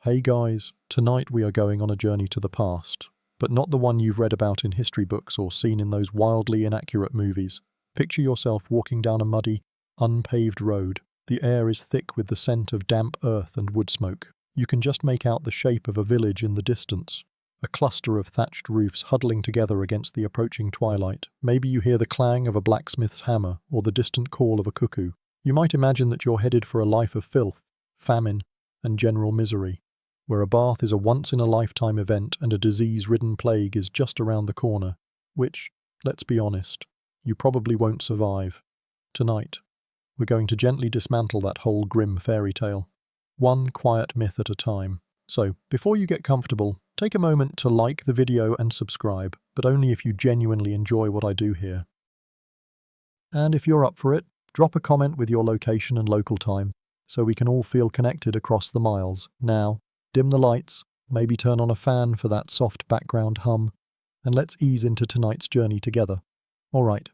Hey guys, tonight we are going on a journey to the past, but not the one you've read about in history books or seen in those wildly inaccurate movies. Picture yourself walking down a muddy, unpaved road. The air is thick with the scent of damp earth and wood smoke. You can just make out the shape of a village in the distance, a cluster of thatched roofs huddling together against the approaching twilight. Maybe you hear the clang of a blacksmith's hammer or the distant call of a cuckoo. You might imagine that you're headed for a life of filth, famine, and general misery, where a bath is a once-in-a-lifetime event and a disease-ridden plague is just around the corner, which, let's be honest, you probably won't survive. Tonight, we're going to gently dismantle that whole grim fairy tale, one quiet myth at a time. So, before you get comfortable, take a moment to like the video and subscribe, but only if you genuinely enjoy what I do here. And if you're up for it, drop a comment with your location and local time, so we can all feel connected across the miles. Now, dim the lights, maybe turn on a fan for that soft background hum, and let's ease into tonight's journey together. Alright.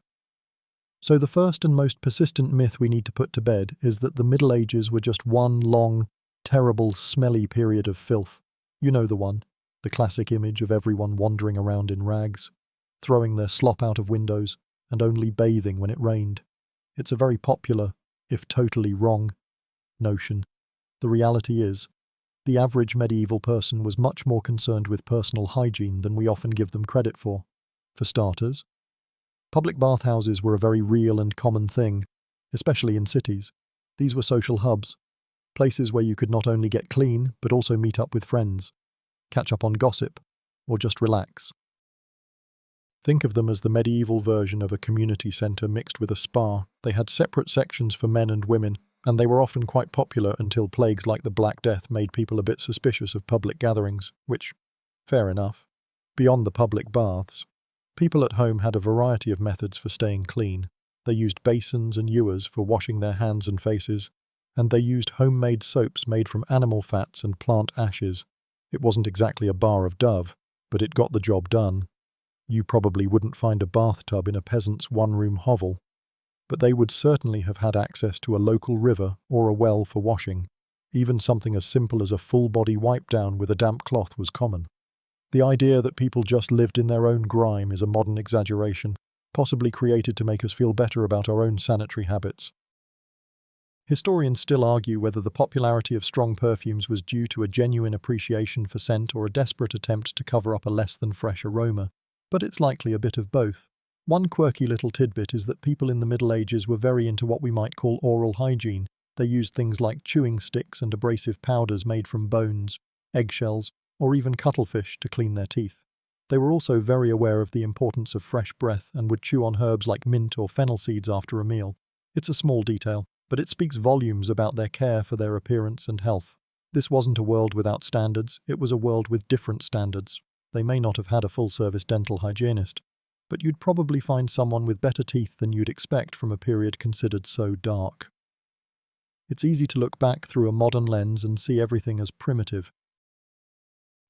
So the first and most persistent myth we need to put to bed is that the Middle Ages were just one long, terrible, smelly period of filth. You know the one, the classic image of everyone wandering around in rags, throwing their slop out of windows, and only bathing when it rained. It's a very popular, if totally wrong, notion. The reality is, the average medieval person was much more concerned with personal hygiene than we often give them credit for. For starters, public bathhouses were a very real and common thing, especially in cities. These were social hubs, places where you could not only get clean, but also meet up with friends, catch up on gossip, or just relax. Think of them as the medieval version of a community centre mixed with a spa. They had separate sections for men and women, and they were often quite popular until plagues like the Black Death made people a bit suspicious of public gatherings, which, fair enough. Beyond the public baths, people at home had a variety of methods for staying clean. They used basins and ewers for washing their hands and faces, and they used homemade soaps made from animal fats and plant ashes. It wasn't exactly a bar of Dove, but it got the job done. You probably wouldn't find a bathtub in a peasant's one-room hovel, but they would certainly have had access to a local river or a well for washing. Even something as simple as a full-body wipe-down with a damp cloth was common. The idea that people just lived in their own grime is a modern exaggeration, possibly created to make us feel better about our own sanitary habits. Historians still argue whether the popularity of strong perfumes was due to a genuine appreciation for scent or a desperate attempt to cover up a less-than-fresh aroma, but it's likely a bit of both. One quirky little tidbit is that people in the Middle Ages were very into what we might call oral hygiene. They used things like chewing sticks and abrasive powders made from bones, eggshells, or even cuttlefish to clean their teeth. They were also very aware of the importance of fresh breath and would chew on herbs like mint or fennel seeds after a meal. It's a small detail, but it speaks volumes about their care for their appearance and health. This wasn't a world without standards, it was a world with different standards. They may not have had a full-service dental hygienist, but you'd probably find someone with better teeth than you'd expect from a period considered so dark. It's easy to look back through a modern lens and see everything as primitive.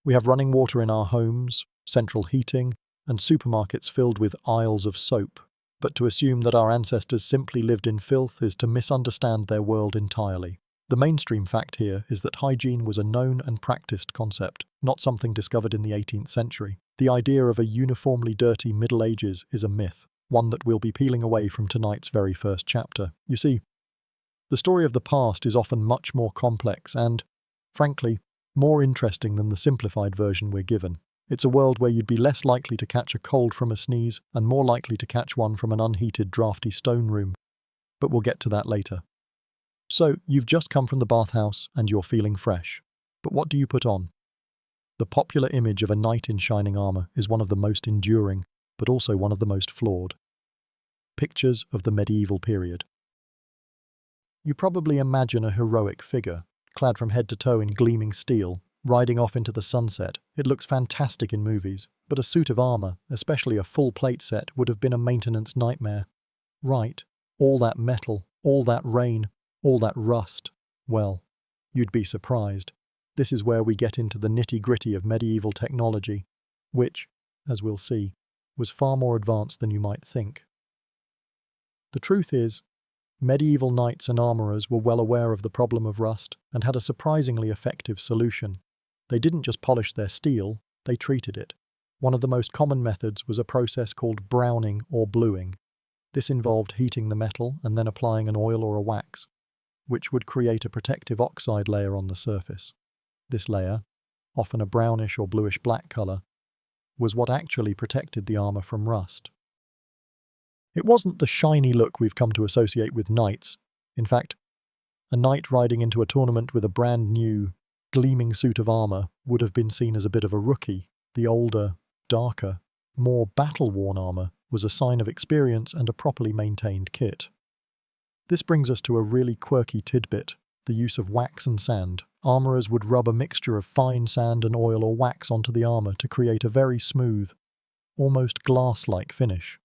We have running water in our homes, central heating, and supermarkets filled with aisles of soap. But to assume that our ancestors simply lived in filth is to misunderstand their world entirely. The mainstream fact here is that hygiene was a known and practiced concept, not something discovered in the 18th century. The idea of a uniformly dirty Middle Ages is a myth, one that we'll be peeling away from tonight's very first chapter. You see, the story of the past is often much more complex and, frankly, more interesting than the simplified version we're given. It's a world where you'd be less likely to catch a cold from a sneeze and more likely to catch one from an unheated, drafty stone room. But we'll get to that later. So, you've just come from the bathhouse and you're feeling fresh. But what do you put on? The popular image of a knight in shining armor is one of the most enduring, but also one of the most flawed. Pictures of the medieval period. You probably imagine a heroic figure, clad from head to toe in gleaming steel, riding off into the sunset. It looks fantastic in movies, but a suit of armor, especially a full plate set, would have been a maintenance nightmare. Right, all that metal, all that rain, all that rust. Well, you'd be surprised. This is where we get into the nitty-gritty of medieval technology, which, as we'll see, was far more advanced than you might think. The truth is, medieval knights and armourers were well aware of the problem of rust and had a surprisingly effective solution. They didn't just polish their steel, they treated it. One of the most common methods was a process called browning or bluing. This involved heating the metal and then applying an oil or a wax, which would create a protective oxide layer on the surface. This layer, often a brownish or bluish-black colour, was what actually protected the armour from rust. It wasn't the shiny look we've come to associate with knights. In fact, a knight riding into a tournament with a brand new, gleaming suit of armour would have been seen as a bit of a rookie. The older, darker, more battle-worn armour was a sign of experience and a properly maintained kit. This brings us to a really quirky tidbit, the use of wax and sand. Armourers would rub a mixture of fine sand and oil or wax onto the armour to create a very smooth, almost glass-like finish.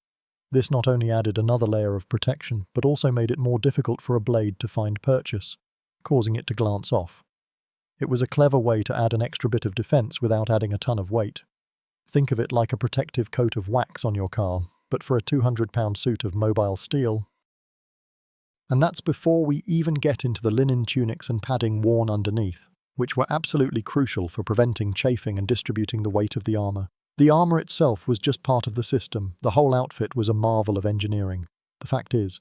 This not only added another layer of protection, but also made it more difficult for a blade to find purchase, causing it to glance off. It was a clever way to add an extra bit of defence without adding a ton of weight. Think of it like a protective coat of wax on your car, but for a 200-pound suit of mobile steel. And that's before we even get into the linen tunics and padding worn underneath, which were absolutely crucial for preventing chafing and distributing the weight of the armour. The armour itself was just part of the system. The whole outfit was a marvel of engineering. The fact is,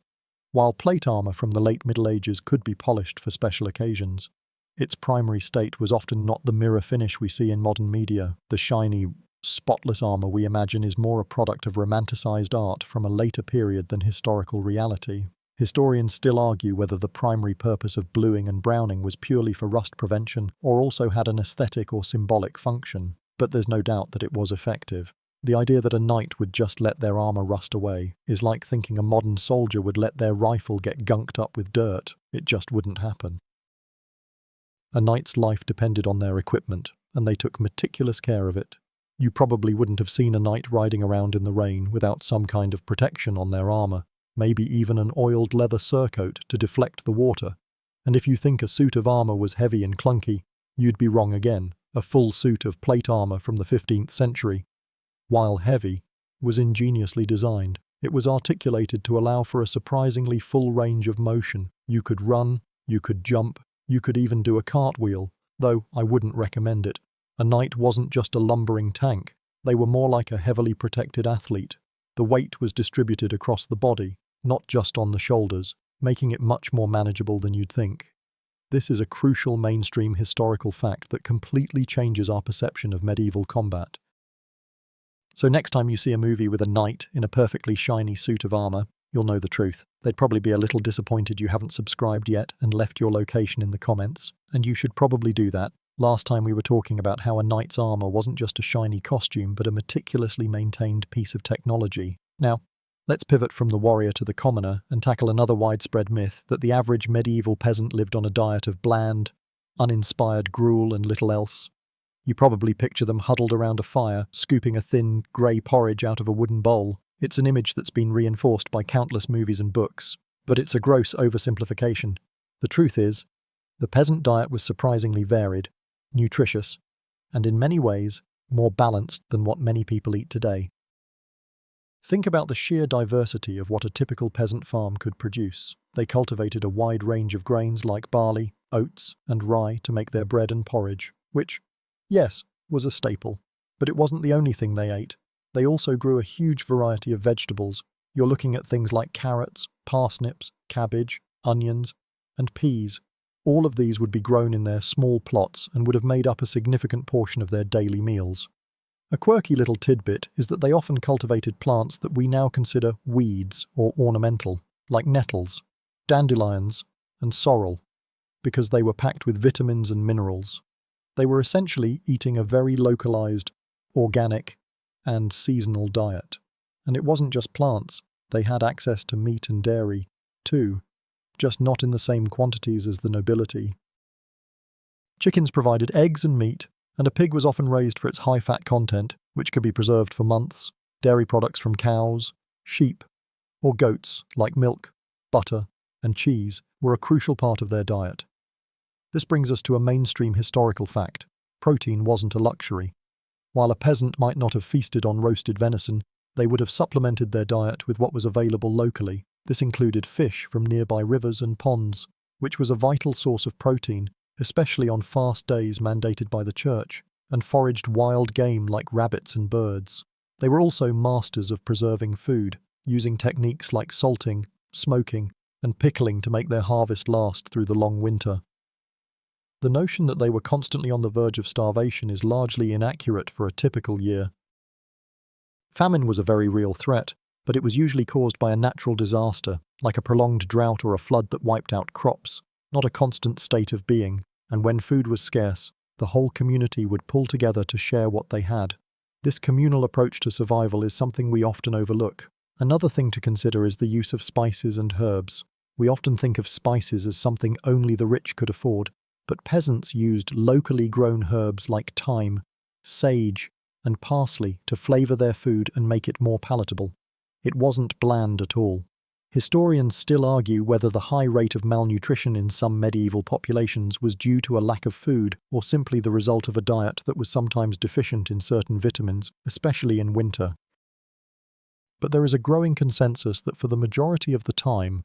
while plate armour from the late Middle Ages could be polished for special occasions, its primary state was often not the mirror finish we see in modern media. The shiny, spotless armour we imagine is more a product of romanticised art from a later period than historical reality. Historians still argue whether the primary purpose of bluing and browning was purely for rust prevention or also had an aesthetic or symbolic function, but there's no doubt that it was effective. The idea that a knight would just let their armour rust away is like thinking a modern soldier would let their rifle get gunked up with dirt. It just wouldn't happen. A knight's life depended on their equipment, and they took meticulous care of it. You probably wouldn't have seen a knight riding around in the rain without some kind of protection on their armour, maybe even an oiled leather surcoat to deflect the water. And if you think a suit of armour was heavy and clunky, you'd be wrong again. A full suit of plate armour from the 15th century, while heavy, was ingeniously designed. It was articulated to allow for a surprisingly full range of motion. You could run, you could jump, you could even do a cartwheel, though I wouldn't recommend it. A knight wasn't just a lumbering tank, they were more like a heavily protected athlete. The weight was distributed across the body, not just on the shoulders, making it much more manageable than you'd think. This is a crucial mainstream historical fact that completely changes our perception of medieval combat. So next time you see a movie with a knight in a perfectly shiny suit of armour, you'll know the truth. They'd probably be a little disappointed you haven't subscribed yet and left your location in the comments, and you should probably do that. Last time we were talking about how a knight's armour wasn't just a shiny costume but a meticulously maintained piece of technology. Now, let's pivot from the warrior to the commoner and tackle another widespread myth that the average medieval peasant lived on a diet of bland, uninspired gruel and little else. You probably picture them huddled around a fire, scooping a thin, grey porridge out of a wooden bowl. It's an image that's been reinforced by countless movies and books, but it's a gross oversimplification. The truth is, the peasant diet was surprisingly varied, nutritious, and in many ways, more balanced than what many people eat today. Think about the sheer diversity of what a typical peasant farm could produce. They cultivated a wide range of grains like barley, oats, and rye to make their bread and porridge, which, yes, was a staple. But it wasn't the only thing they ate. They also grew a huge variety of vegetables. You're looking at things like carrots, parsnips, cabbage, onions, and peas. All of these would be grown in their small plots and would have made up a significant portion of their daily meals. A quirky little tidbit is that they often cultivated plants that we now consider weeds or ornamental, like nettles, dandelions, and sorrel, because they were packed with vitamins and minerals. They were essentially eating a very localized, organic, and seasonal diet. And it wasn't just plants, they had access to meat and dairy, too, just not in the same quantities as the nobility. Chickens provided eggs and meat, and a pig was often raised for its high-fat content, which could be preserved for months. Dairy products from cows, sheep, or goats, like milk, butter, and cheese, were a crucial part of their diet. This brings us to a mainstream historical fact. Protein wasn't a luxury. While a peasant might not have feasted on roasted venison, they would have supplemented their diet with what was available locally. This included fish from nearby rivers and ponds, which was a vital source of protein, especially on fast days mandated by the church, and foraged wild game like rabbits and birds. They were also masters of preserving food, using techniques like salting, smoking, and pickling to make their harvest last through the long winter. The notion that they were constantly on the verge of starvation is largely inaccurate for a typical year. Famine was a very real threat, but it was usually caused by a natural disaster, like a prolonged drought or a flood that wiped out crops, not a constant state of being, and when food was scarce, the whole community would pull together to share what they had. This communal approach to survival is something we often overlook. Another thing to consider is the use of spices and herbs. We often think of spices as something only the rich could afford, but peasants used locally grown herbs like thyme, sage, and parsley to flavour their food and make it more palatable. It wasn't bland at all. Historians still argue whether the high rate of malnutrition in some medieval populations was due to a lack of food or simply the result of a diet that was sometimes deficient in certain vitamins, especially in winter. But there is a growing consensus that for the majority of the time,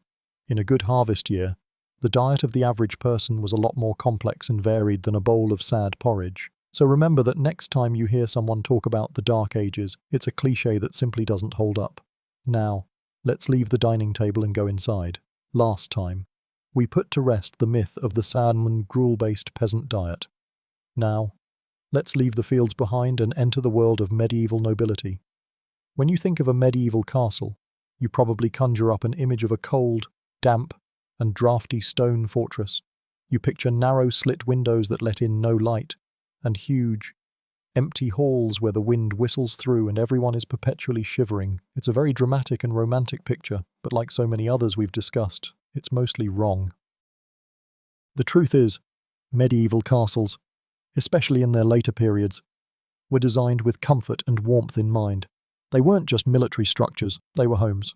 in a good harvest year, the diet of the average person was a lot more complex and varied than a bowl of sad porridge. So remember that next time you hear someone talk about the Dark Ages, it's a cliché that simply doesn't hold up. Now, let's leave the dining table and go inside. Last time, we put to rest the myth of the salmon gruel-based peasant diet. Now, let's leave the fields behind and enter the world of medieval nobility. When you think of a medieval castle, you probably conjure up an image of a cold, damp, and draughty stone fortress. You picture narrow slit windows that let in no light, and huge, empty halls where the wind whistles through and everyone is perpetually shivering. It's a very dramatic and romantic picture, but like so many others we've discussed, it's mostly wrong. The truth is, medieval castles, especially in their later periods, were designed with comfort and warmth in mind. They weren't just military structures, they were homes.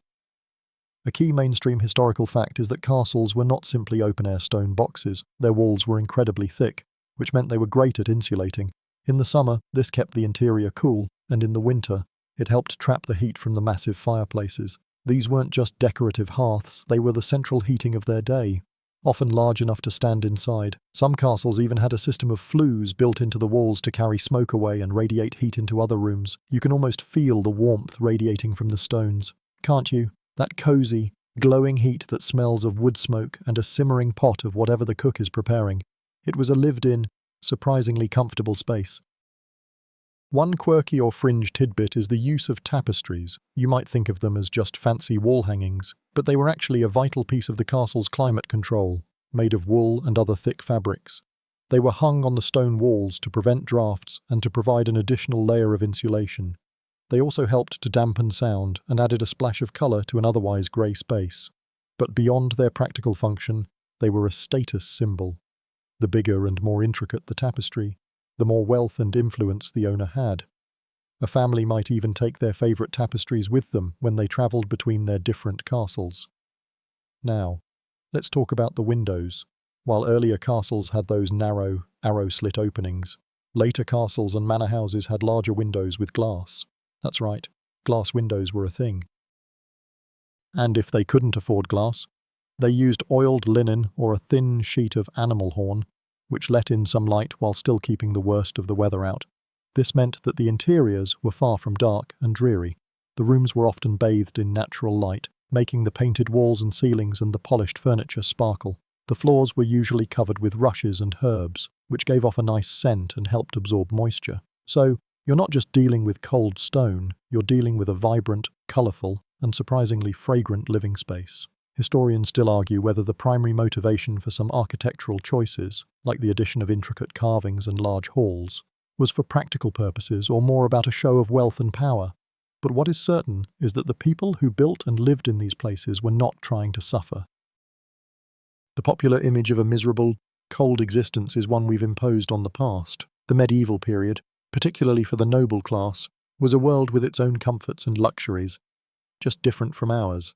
A key mainstream historical fact is that castles were not simply open-air stone boxes. Their walls were incredibly thick, which meant they were great at insulating. In the summer, this kept the interior cool, and in the winter, it helped trap the heat from the massive fireplaces. These weren't just decorative hearths, they were the central heating of their day, often large enough to stand inside. Some castles even had a system of flues built into the walls to carry smoke away and radiate heat into other rooms. You can almost feel the warmth radiating from the stones, can't you? That cozy, glowing heat that smells of wood smoke and a simmering pot of whatever the cook is preparing. It was a lived-in, surprisingly comfortable space. One quirky or fringe tidbit is the use of tapestries. You might think of them as just fancy wall hangings, but they were actually a vital piece of the castle's climate control, made of wool and other thick fabrics. They were hung on the stone walls to prevent drafts and to provide an additional layer of insulation. They also helped to dampen sound and added a splash of colour to an otherwise grey space. But beyond their practical function, they were a status symbol. The bigger and more intricate the tapestry, the more wealth and influence the owner had. A family might even take their favourite tapestries with them when they travelled between their different castles. Now, let's talk about the windows. While earlier castles had those narrow, arrow-slit openings, later castles and manor houses had larger windows with glass. That's right, glass windows were a thing. And if they couldn't afford glass, they used oiled linen or a thin sheet of animal horn, which let in some light while still keeping the worst of the weather out. This meant that the interiors were far from dark and dreary. The rooms were often bathed in natural light, making the painted walls and ceilings and the polished furniture sparkle. The floors were usually covered with rushes and herbs, which gave off a nice scent and helped absorb moisture. So, you're not just dealing with cold stone, you're dealing with a vibrant, colourful, and surprisingly fragrant living space. Historians still argue whether the primary motivation for some architectural choices, like the addition of intricate carvings and large halls, was for practical purposes or more about a show of wealth and power. But what is certain is that the people who built and lived in these places were not trying to suffer. The popular image of a miserable, cold existence is one we've imposed on the past. The medieval period, particularly for the noble class, was a world with its own comforts and luxuries, just different from ours.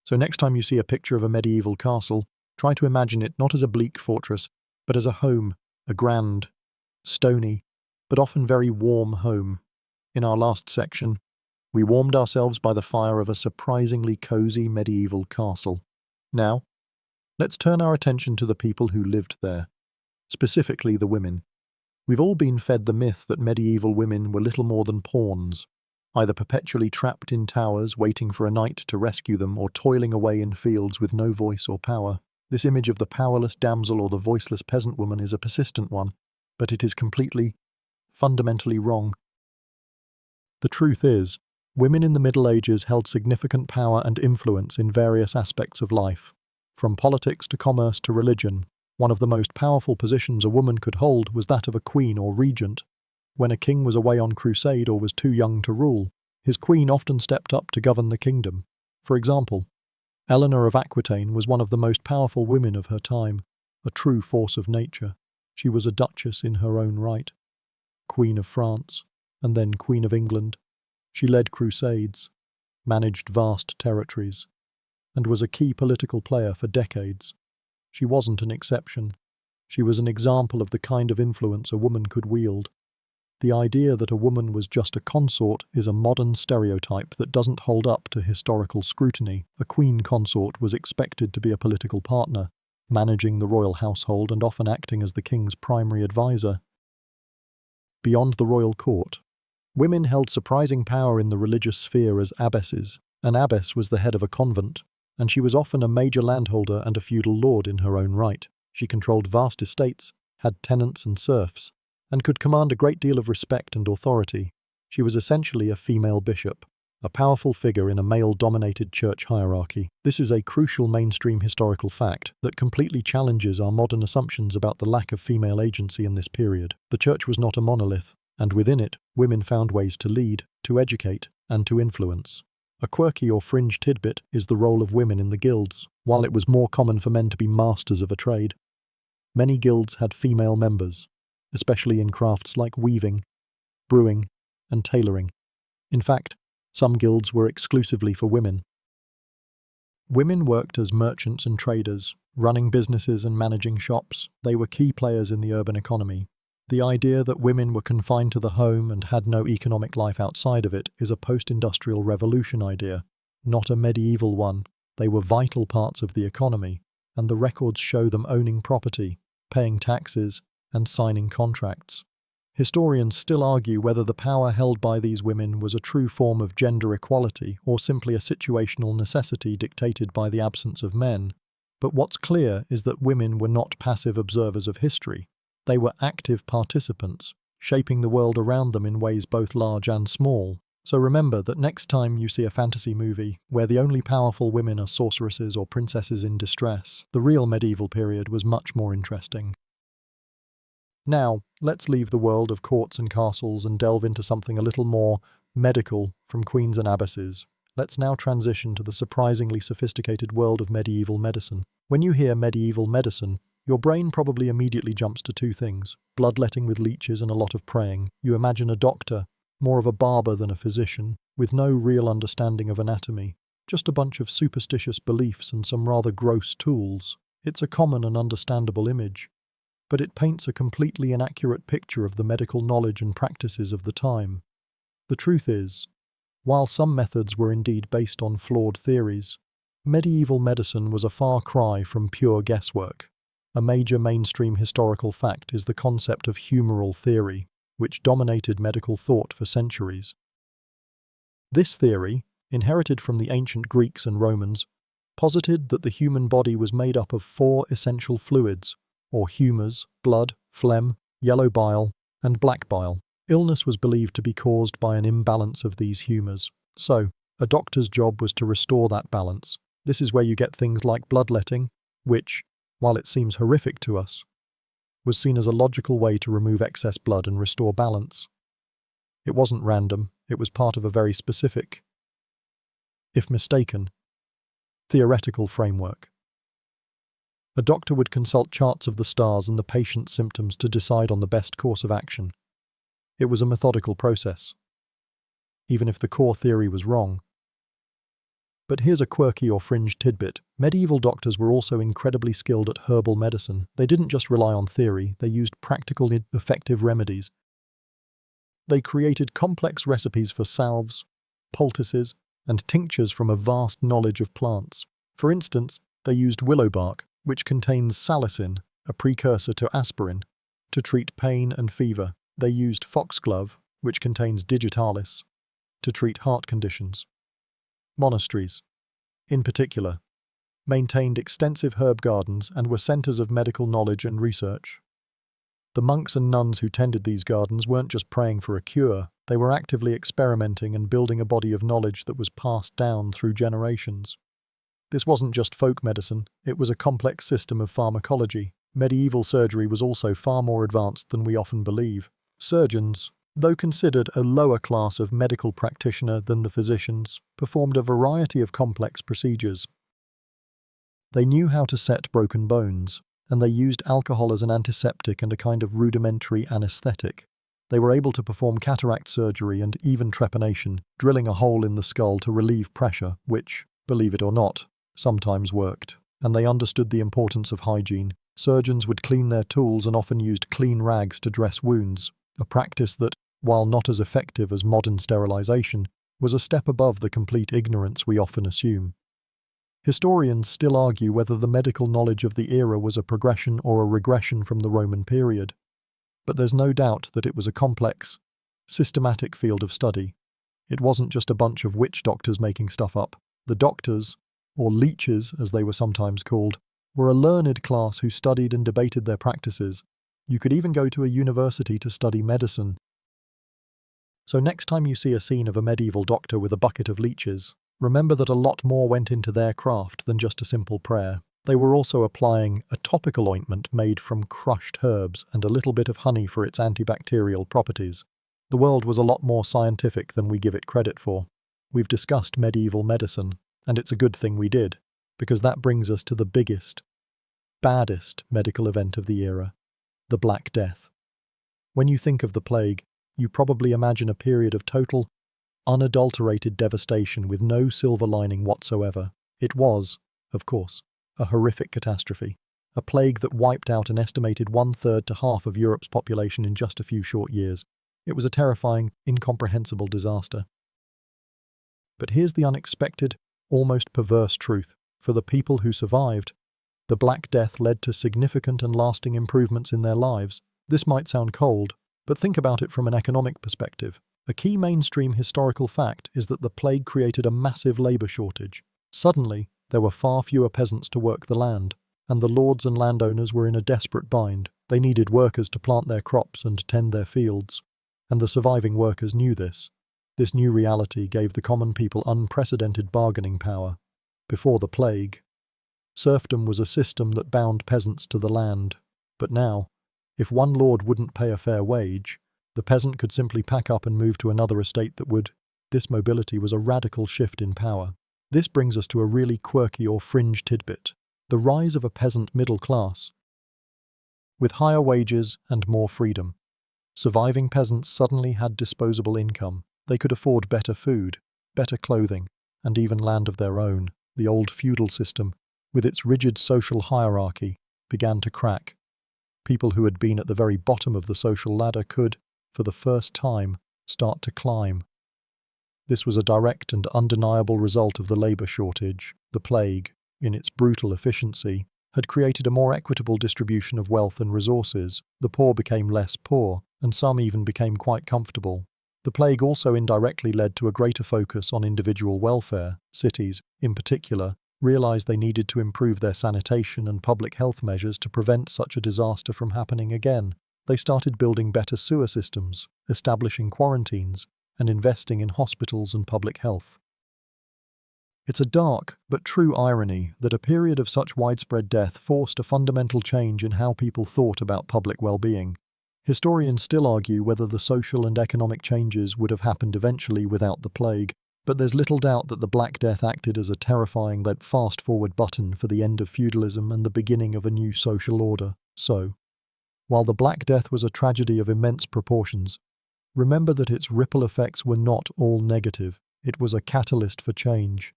So next time you see a picture of a medieval castle, try to imagine it not as a bleak fortress, but as a home, a grand, stony, but often very warm home. In our last section, we warmed ourselves by the fire of a surprisingly cozy medieval castle. Now, let's turn our attention to the people who lived there. specifically the women. We've all been fed the myth that medieval women were little more than pawns, either perpetually trapped in towers waiting for a knight to rescue them or toiling away in fields with no voice or power. This image of the powerless damsel or the voiceless peasant woman is a persistent one, but it is completely, fundamentally wrong. The truth is, women in the Middle Ages held significant power and influence in various aspects of life. From politics to commerce to religion, one of the most powerful positions a woman could hold was that of a queen or regent. When a king was away on crusade or was too young to rule, his queen often stepped up to govern the kingdom. For example, Eleanor of Aquitaine was one of the most powerful women of her time, a true force of nature. She was a duchess in her own right, Queen of France, and then Queen of England. She led crusades, managed vast territories, and was a key political player for decades. She wasn't an exception. She was an example of the kind of influence a woman could wield. The idea that a woman was just a consort is a modern stereotype that doesn't hold up to historical scrutiny. A queen consort was expected to be a political partner, managing the royal household and often acting as the king's primary advisor. Beyond the royal court, women held surprising power in the religious sphere as abbesses. An abbess was the head of a convent, and she was often a major landholder and a feudal lord in her own right. She controlled vast estates, had tenants and serfs, and could command a great deal of respect and authority. She was essentially a female bishop, a powerful figure in a male-dominated church hierarchy. This is a crucial mainstream historical fact that completely challenges our modern assumptions about the lack of female agency in this period. The church was not a monolith, and within it, women found ways to lead, to educate, and to influence. A quirky or fringe tidbit is the role of women in the guilds. While it was more common for men to be masters of a trade, many guilds had female members, especially in crafts like weaving, brewing, and tailoring. In fact, some guilds were exclusively for women. Women worked as merchants and traders, running businesses and managing shops. They were key players in the urban economy. The idea that women were confined to the home and had no economic life outside of it is a post-industrial revolution idea, not a medieval one. They were vital parts of the economy, and the records show them owning property, paying taxes, and signing contracts. Historians still argue whether the power held by these women was a true form of gender equality or simply a situational necessity dictated by the absence of men. But what's clear is that women were not passive observers of history. They were active participants, shaping the world around them in ways both large and small. So remember that next time you see a fantasy movie where the only powerful women are sorceresses or princesses in distress, the real medieval period was much more interesting. Now, let's leave the world of courts and castles and delve into something a little more medical from queens and abbesses. Let's now transition to the surprisingly sophisticated world of medieval medicine. When you hear medieval medicine, your brain probably immediately jumps to two things: bloodletting with leeches and a lot of praying. You imagine a doctor, more of a barber than a physician, with no real understanding of anatomy, just a bunch of superstitious beliefs and some rather gross tools. It's a common and understandable image, but it paints a completely inaccurate picture of the medical knowledge and practices of the time. The truth is, while some methods were indeed based on flawed theories, medieval medicine was a far cry from pure guesswork. A major mainstream historical fact is the concept of humoral theory, which dominated medical thought for centuries. This theory, inherited from the ancient Greeks and Romans, posited that the human body was made up of 4 essential fluids, or humours: blood, phlegm, yellow bile, and black bile. Illness was believed to be caused by an imbalance of these humours, so a doctor's job was to restore that balance. This is where you get things like bloodletting, which, while it seems horrific to us, was seen as a logical way to remove excess blood and restore balance. It wasn't random, it was part of a very specific, if mistaken, theoretical framework. A doctor would consult charts of the stars and the patient's symptoms to decide on the best course of action. It was a methodical process, even if the core theory was wrong. But here's a quirky or fringe tidbit. Medieval doctors were also incredibly skilled at herbal medicine. They didn't just rely on theory, they used practical, effective remedies. They created complex recipes for salves, poultices, and tinctures from a vast knowledge of plants. For instance, they used willow bark, which contains salicin, a precursor to aspirin, to treat pain and fever. They used foxglove, which contains digitalis, to treat heart conditions. Monasteries, in particular, maintained extensive herb gardens and were centers of medical knowledge and research. The monks and nuns who tended these gardens weren't just praying for a cure, they were actively experimenting and building a body of knowledge that was passed down through generations. This wasn't just folk medicine, it was a complex system of pharmacology. Medieval surgery was also far more advanced than we often believe. Surgeons, though considered a lower class of medical practitioner than the physicians, performed a variety of complex procedures. They knew how to set broken bones, and they used alcohol as an antiseptic and a kind of rudimentary anesthetic. They were able to perform cataract surgery and even trepanation, drilling a hole in the skull to relieve pressure, which, believe it or not, sometimes worked. And they understood the importance of hygiene. Surgeons would clean their tools and often used clean rags to dress wounds, a practice that, while not as effective as modern sterilization, was a step above the complete ignorance we often assume. Historians still argue whether the medical knowledge of the era was a progression or a regression from the Roman period. But there's no doubt that it was a complex, systematic field of study. It wasn't just a bunch of witch doctors making stuff up. The doctors, or leeches as they were sometimes called, were a learned class who studied and debated their practices. You could even go to a university to study medicine. So next time you see a scene of a medieval doctor with a bucket of leeches, remember that a lot more went into their craft than just a simple prayer. They were also applying a topical ointment made from crushed herbs and a little bit of honey for its antibacterial properties. The world was a lot more scientific than we give it credit for. We've discussed medieval medicine, and it's a good thing we did, because that brings us to the biggest, baddest medical event of the era, the Black Death. When you think of the plague, you probably imagine a period of total, unadulterated devastation with no silver lining whatsoever. It was, of course, a horrific catastrophe, a plague that wiped out an estimated 1/3 to half of Europe's population in just a few short years. It was a terrifying, incomprehensible disaster. But here's the unexpected, almost perverse truth. For the people who survived, the Black Death led to significant and lasting improvements in their lives. This might sound cold, but think about it from an economic perspective. A key mainstream historical fact is that the plague created a massive labor shortage. Suddenly, there were far fewer peasants to work the land, and the lords and landowners were in a desperate bind. They needed workers to plant their crops and tend their fields, and the surviving workers knew this. This new reality gave the common people unprecedented bargaining power. Before the plague, serfdom was a system that bound peasants to the land. But now, if one lord wouldn't pay a fair wage, the peasant could simply pack up and move to another estate that would. This mobility was a radical shift in power. This brings us to a really quirky or fringe tidbit: the rise of a peasant middle class. With higher wages and more freedom, surviving peasants suddenly had disposable income. They could afford better food, better clothing, and even land of their own. The old feudal system, with its rigid social hierarchy, began to crack. People who had been at the very bottom of the social ladder could, for the first time, start to climb. This was a direct and undeniable result of the labor shortage. The plague, in its brutal efficiency, had created a more equitable distribution of wealth and resources. The poor became less poor, and some even became quite comfortable. The plague also indirectly led to a greater focus on individual welfare. Cities, in particular, realized they needed to improve their sanitation and public health measures to prevent such a disaster from happening again. They started building better sewer systems, establishing quarantines, and investing in hospitals and public health. It's a dark but true irony that a period of such widespread death forced a fundamental change in how people thought about public well-being. Historians still argue whether the social and economic changes would have happened eventually without the plague, but there's little doubt that the Black Death acted as a terrifying but fast-forward button for the end of feudalism and the beginning of a new social order. So, while the Black Death was a tragedy of immense proportions, remember that its ripple effects were not all negative. It was a catalyst for change,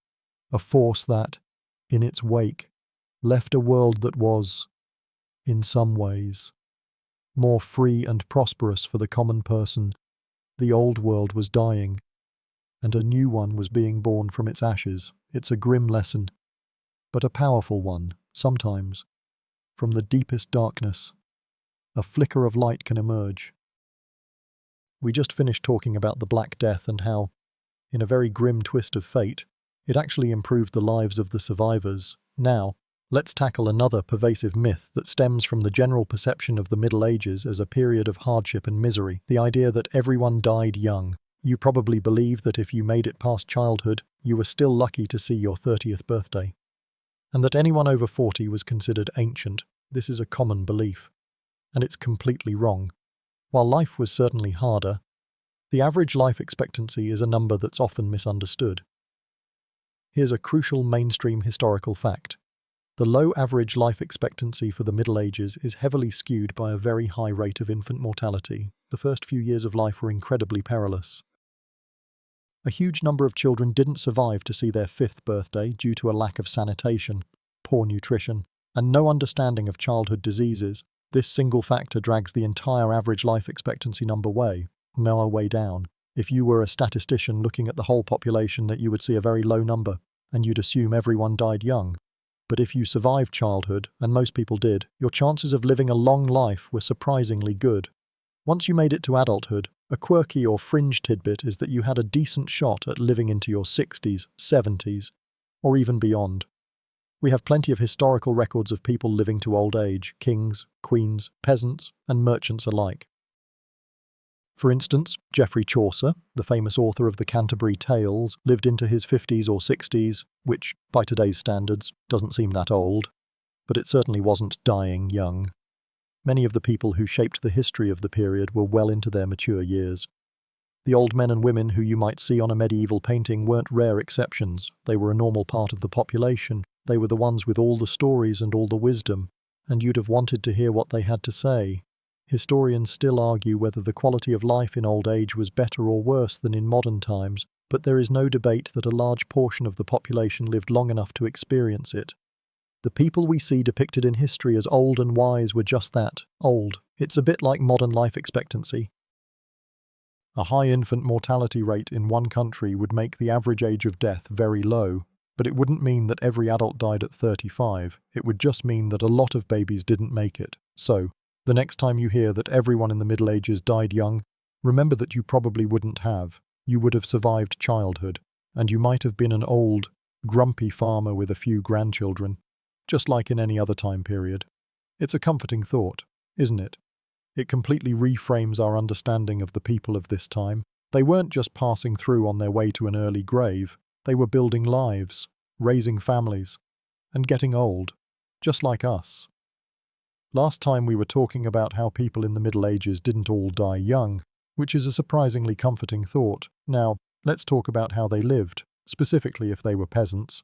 a force that, in its wake, left a world that was, in some ways, more free and prosperous for the common person. The old world was dying, and a new one was being born from its ashes. It's a grim lesson, but a powerful one, sometimes. From the deepest darkness, a flicker of light can emerge. We just finished talking about the Black Death and how, in a very grim twist of fate, it actually improved the lives of the survivors. Now, let's tackle another pervasive myth that stems from the general perception of the Middle Ages as a period of hardship and misery, the idea that everyone died young. You probably believe that if you made it past childhood, you were still lucky to see your 30th birthday, and that anyone over 40 was considered ancient. This is a common belief, and it's completely wrong. While life was certainly harder, the average life expectancy is a number that's often misunderstood. Here's a crucial mainstream historical fact. The low average life expectancy for the Middle Ages is heavily skewed by a very high rate of infant mortality. The first few years of life were incredibly perilous. A huge number of children didn't survive to see their 5th birthday due to a lack of sanitation, poor nutrition, and no understanding of childhood diseases. This single factor drags the entire average life expectancy number way down. If you were a statistician looking at the whole population, that you would see a very low number, and you'd assume everyone died young. But if you survived childhood, and most people did, your chances of living a long life were surprisingly good. Once you made it to adulthood, a quirky or fringe tidbit is that you had a decent shot at living into your 60s, 70s, or even beyond. We have plenty of historical records of people living to old age, kings, queens, peasants, and merchants alike. For instance, Geoffrey Chaucer, the famous author of the Canterbury Tales, lived into his 50s or 60s, which, by today's standards, doesn't seem that old, but it certainly wasn't dying young. Many of the people who shaped the history of the period were well into their mature years. The old men and women who you might see on a medieval painting weren't rare exceptions. They were a normal part of the population. They were the ones with all the stories and all the wisdom, and you'd have wanted to hear what they had to say. Historians still argue whether the quality of life in old age was better or worse than in modern times, but there is no debate that a large portion of the population lived long enough to experience it. The people we see depicted in history as old and wise were just that, old. It's a bit like modern life expectancy. A high infant mortality rate in one country would make the average age of death very low, but it wouldn't mean that every adult died at 35. It would just mean that a lot of babies didn't make it. So, the next time you hear that everyone in the Middle Ages died young, remember that you probably wouldn't have. You would have survived childhood, and you might have been an old, grumpy farmer with a few grandchildren, just like in any other time period. It's a comforting thought, isn't it? It completely reframes our understanding of the people of this time. They weren't just passing through on their way to an early grave. They were building lives, raising families, and getting old, just like us. Last time we were talking about how people in the Middle Ages didn't all die young, which is a surprisingly comforting thought. Now, let's talk about how they lived, specifically if they were peasants.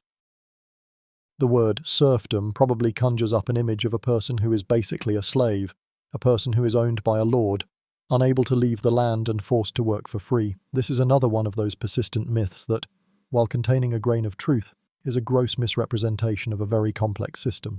The word serfdom probably conjures up an image of a person who is basically a slave, a person who is owned by a lord, unable to leave the land and forced to work for free. This is another one of those persistent myths that, while containing a grain of truth, is a gross misrepresentation of a very complex system.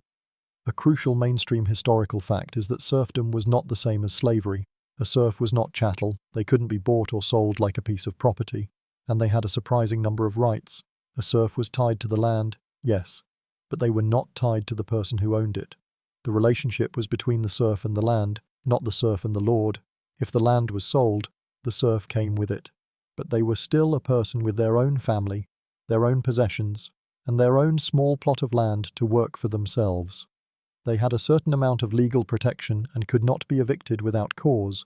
A crucial mainstream historical fact is that serfdom was not the same as slavery. A serf was not chattel, they couldn't be bought or sold like a piece of property, and they had a surprising number of rights. A serf was tied to the land, yes, but they were not tied to the person who owned it. The relationship was between the serf and the land, not the serf and the lord. If the land was sold, the serf came with it, but they were still a person with their own family, their own possessions, and their own small plot of land to work for themselves. They had a certain amount of legal protection and could not be evicted without cause.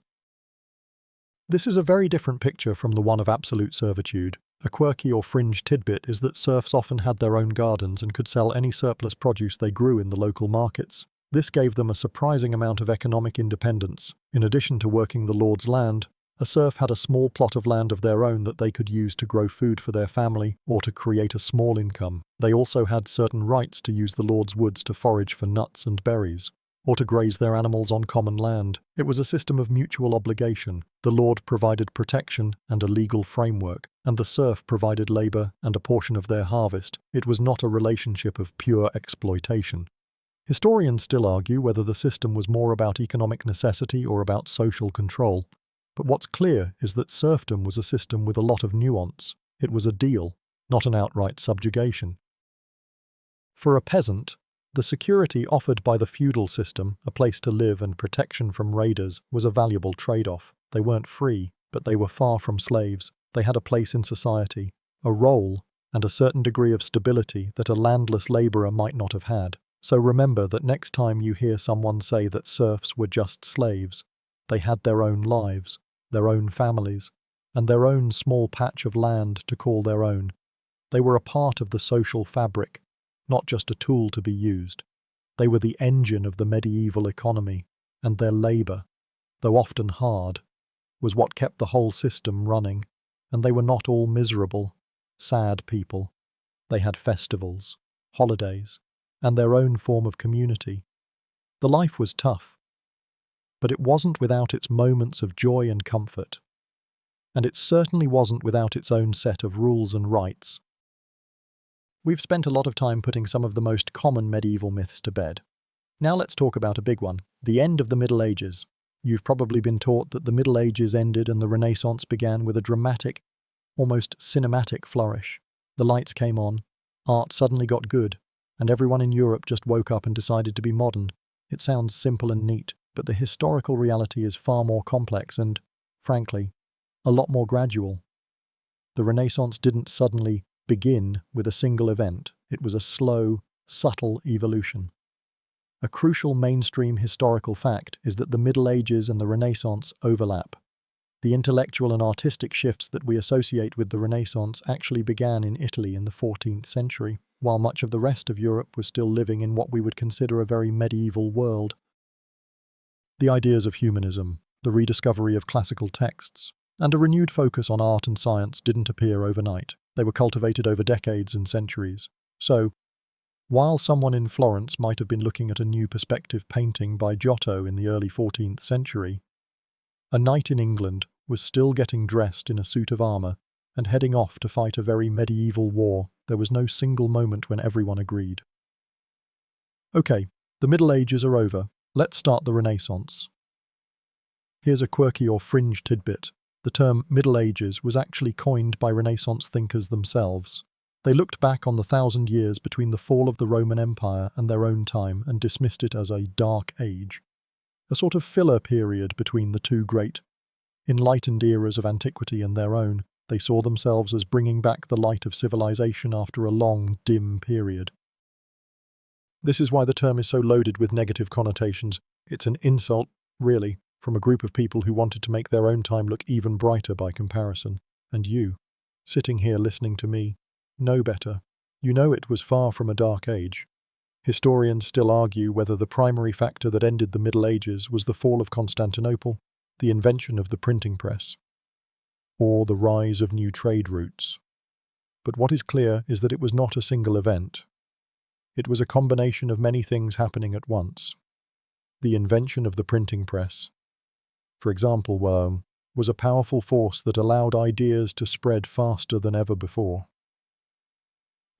This is a very different picture from the one of absolute servitude. A quirky or fringe tidbit is that serfs often had their own gardens and could sell any surplus produce they grew in the local markets. This gave them a surprising amount of economic independence. In addition to working the lord's land, a serf had a small plot of land of their own that they could use to grow food for their family or to create a small income. They also had certain rights to use the lord's woods to forage for nuts and berries, or to graze their animals on common land. It was a system of mutual obligation. The lord provided protection and a legal framework, and the serf provided labor and a portion of their harvest. It was not a relationship of pure exploitation. Historians still argue whether the system was more about economic necessity or about social control. But what's clear is that serfdom was a system with a lot of nuance. It was a deal, not an outright subjugation. For a peasant, The security offered by the feudal system, a place to live and protection from raiders, was a valuable trade-off. They weren't free, but they were far from slaves. They had a place in society, a role, and a certain degree of stability that a landless labourer might not have had. So remember that next time you hear someone say that serfs were just slaves, they had their own lives, their own families, and their own small patch of land to call their own. They were a part of the social fabric, not just a tool to be used. They were the engine of the medieval economy, and their labour, though often hard, was what kept the whole system running. And they were not all miserable, sad people. They had festivals, holidays, and their own form of community. The life was tough, but it wasn't without its moments of joy and comfort. And it certainly wasn't without its own set of rules and rights. We've spent a lot of time putting some of the most common medieval myths to bed. Now let's talk about a big one, the end of the Middle Ages. You've probably been taught that the Middle Ages ended and the Renaissance began with a dramatic, almost cinematic flourish. The lights came on, art suddenly got good, and everyone in Europe just woke up and decided to be modern. It sounds simple and neat, but the historical reality is far more complex and, frankly, a lot more gradual. The Renaissance didn't suddenly begin with a single event. It was a slow, subtle evolution. A crucial mainstream historical fact is that the Middle Ages and the Renaissance overlap. The intellectual and artistic shifts that we associate with the Renaissance actually began in Italy in the 14th century, while much of the rest of Europe was still living in what we would consider a very medieval world. The ideas of humanism, the rediscovery of classical texts, and a renewed focus on art and science didn't appear overnight. They were cultivated over decades and centuries. So, while someone in Florence might have been looking at a new perspective painting by Giotto in the early 14th century, a knight in England was still getting dressed in a suit of armour and heading off to fight a very medieval war. There was no single moment when everyone agreed. Okay, the Middle Ages are over. Let's start the Renaissance. Here's a quirky or fringe tidbit. The term Middle Ages was actually coined by Renaissance thinkers themselves. They looked back on the 1,000 years between the fall of the Roman Empire and their own time and dismissed it as a dark age, a sort of filler period between the two great, enlightened eras of antiquity and their own. They saw themselves as bringing back the light of civilization after a long, dim period. This is why the term is so loaded with negative connotations. It's an insult, really, from a group of people who wanted to make their own time look even brighter by comparison. And you, sitting here listening to me, know better. You know it was far from a dark age. Historians still argue whether the primary factor that ended the Middle Ages was the fall of Constantinople, the invention of the printing press, or the rise of new trade routes. But what is clear is that it was not a single event. It was a combination of many things happening at once. The invention of the printing press, for example, was a powerful force that allowed ideas to spread faster than ever before.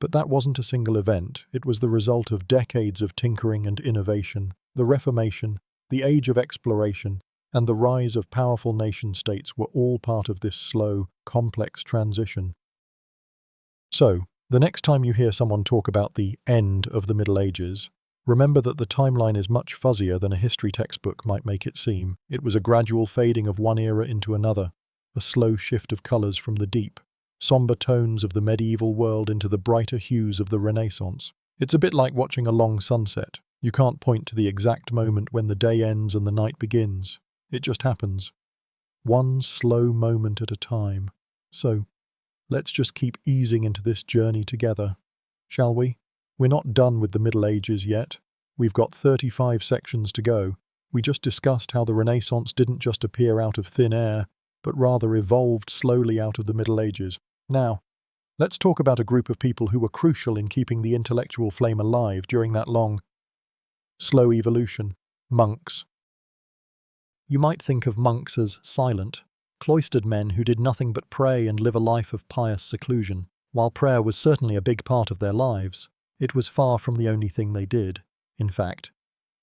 But that wasn't a single event. It was the result of decades of tinkering and innovation. The Reformation, the Age of Exploration, and the rise of powerful nation-states were all part of this slow, complex transition. So, the next time you hear someone talk about the end of the Middle Ages, remember that the timeline is much fuzzier than a history textbook might make it seem. It was a gradual fading of one era into another, a slow shift of colours from the deep, sombre tones of the medieval world into the brighter hues of the Renaissance. It's a bit like watching a long sunset. You can't point to the exact moment when the day ends and the night begins. It just happens. One slow moment at a time. So, let's just keep easing into this journey together, shall we? We're not done with the Middle Ages yet. We've got 35 sections to go. We just discussed how the Renaissance didn't just appear out of thin air, but rather evolved slowly out of the Middle Ages. Now, let's talk about a group of people who were crucial in keeping the intellectual flame alive during that long, slow evolution. Monks. You might think of monks as silent, cloistered men who did nothing but pray and live a life of pious seclusion. While prayer was certainly a big part of their lives, it was far from the only thing they did. In fact,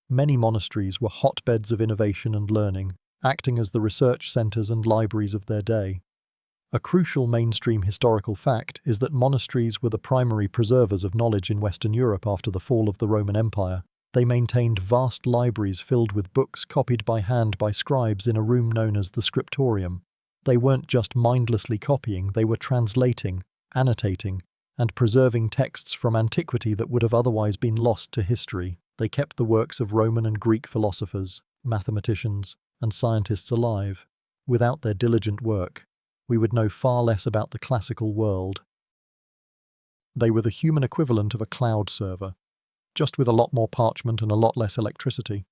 many monasteries were hotbeds of innovation and learning, acting as the research centres and libraries of their day. A crucial mainstream historical fact is that monasteries were the primary preservers of knowledge in Western Europe after the fall of the Roman Empire. They maintained vast libraries filled with books copied by hand by scribes in a room known as the scriptorium. They weren't just mindlessly copying, they were translating, annotating, and preserving texts from antiquity that would have otherwise been lost to history. They kept the works of Roman and Greek philosophers, mathematicians, and scientists alive. Without their diligent work, we would know far less about the classical world. They were the human equivalent of a cloud server, just with a lot more parchment and a lot less electricity.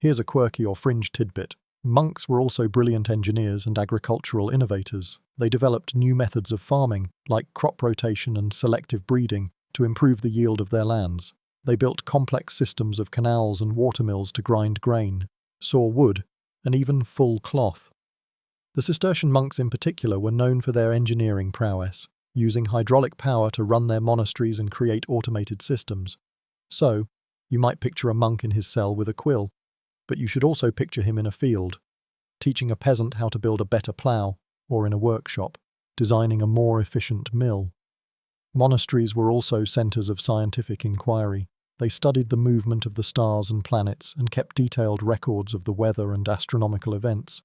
Here's a quirky or fringe tidbit. Monks were also brilliant engineers and agricultural innovators. They developed new methods of farming, like crop rotation and selective breeding, to improve the yield of their lands. They built complex systems of canals and watermills to grind grain, saw wood, and even full cloth. The Cistercian monks in particular were known for their engineering prowess, using hydraulic power to run their monasteries and create automated systems. So, you might picture a monk in his cell with a quill, but you should also picture him in a field, teaching a peasant how to build a better plough, or in a workshop, designing a more efficient mill. Monasteries were also centres of scientific inquiry. They studied the movement of the stars and planets and kept detailed records of the weather and astronomical events.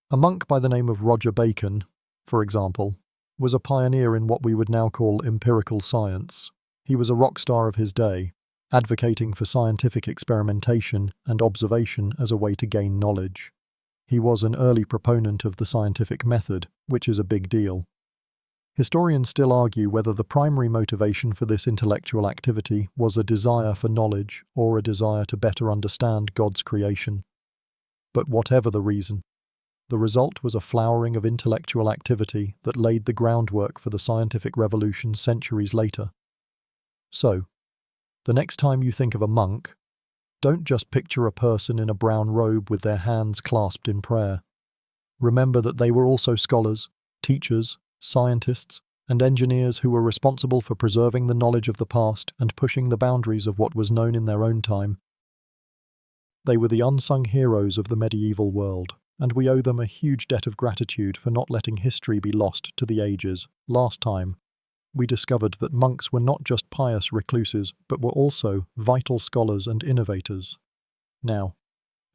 A monk by the name of Roger Bacon, for example, was a pioneer in what we would now call empirical science. He was a rock star of his day, advocating for scientific experimentation and observation as a way to gain knowledge. He was an early proponent of the scientific method, which is a big deal. Historians still argue whether the primary motivation for this intellectual activity was a desire for knowledge or a desire to better understand God's creation. But whatever the reason, the result was a flowering of intellectual activity that laid the groundwork for the scientific revolution centuries later. So, the next time you think of a monk, don't just picture a person in a brown robe with their hands clasped in prayer. Remember that they were also scholars, teachers, scientists, and engineers who were responsible for preserving the knowledge of the past and pushing the boundaries of what was known in their own time. They were the unsung heroes of the medieval world, and we owe them a huge debt of gratitude for not letting history be lost to the ages. Last time, we discovered that monks were not just pious recluses, but were also vital scholars and innovators. Now,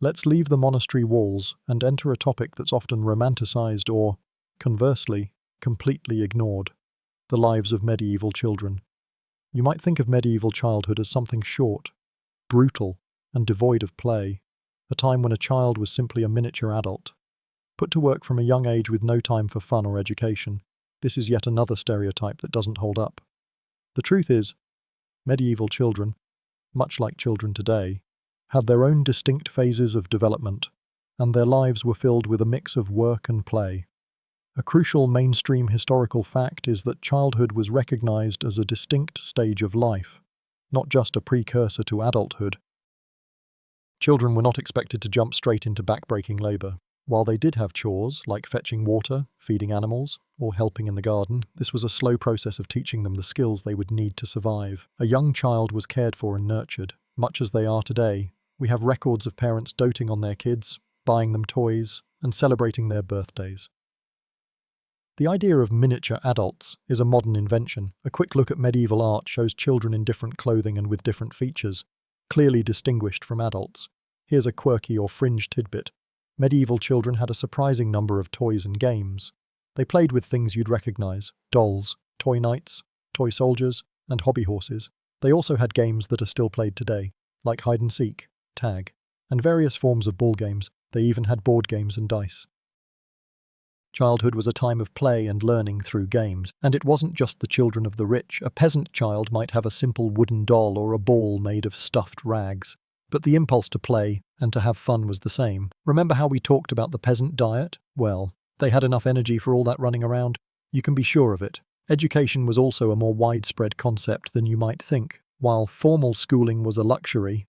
let's leave the monastery walls and enter a topic that's often romanticized or, conversely, completely ignored: the lives of medieval children. You might think of medieval childhood as something short, brutal, and devoid of play, a time when a child was simply a miniature adult, put to work from a young age with no time for fun or education. This is yet another stereotype that doesn't hold up. The truth is, medieval children, much like children today, had their own distinct phases of development, and their lives were filled with a mix of work and play. A crucial mainstream historical fact is that childhood was recognized as a distinct stage of life, not just a precursor to adulthood. Children were not expected to jump straight into back-breaking labor. While they did have chores, like fetching water, feeding animals, or helping in the garden, this was a slow process of teaching them the skills they would need to survive. A young child was cared for and nurtured, much as they are today. We have records of parents doting on their kids, buying them toys, and celebrating their birthdays. The idea of miniature adults is a modern invention. A quick look at medieval art shows children in different clothing and with different features, clearly distinguished from adults. Here's a quirky or fringe tidbit. Medieval children had a surprising number of toys and games. They played with things you'd recognize: dolls, toy knights, toy soldiers, and hobby horses. They also had games that are still played today, like hide and seek, tag, and various forms of ball games. They even had board games and dice. Childhood was a time of play and learning through games, and it wasn't just the children of the rich. A peasant child might have a simple wooden doll or a ball made of stuffed rags. But the impulse to play and to have fun was the same. Remember how we talked about the peasant diet? Well, they had enough energy for all that running around. You can be sure of it. Education was also a more widespread concept than you might think. While formal schooling was a luxury,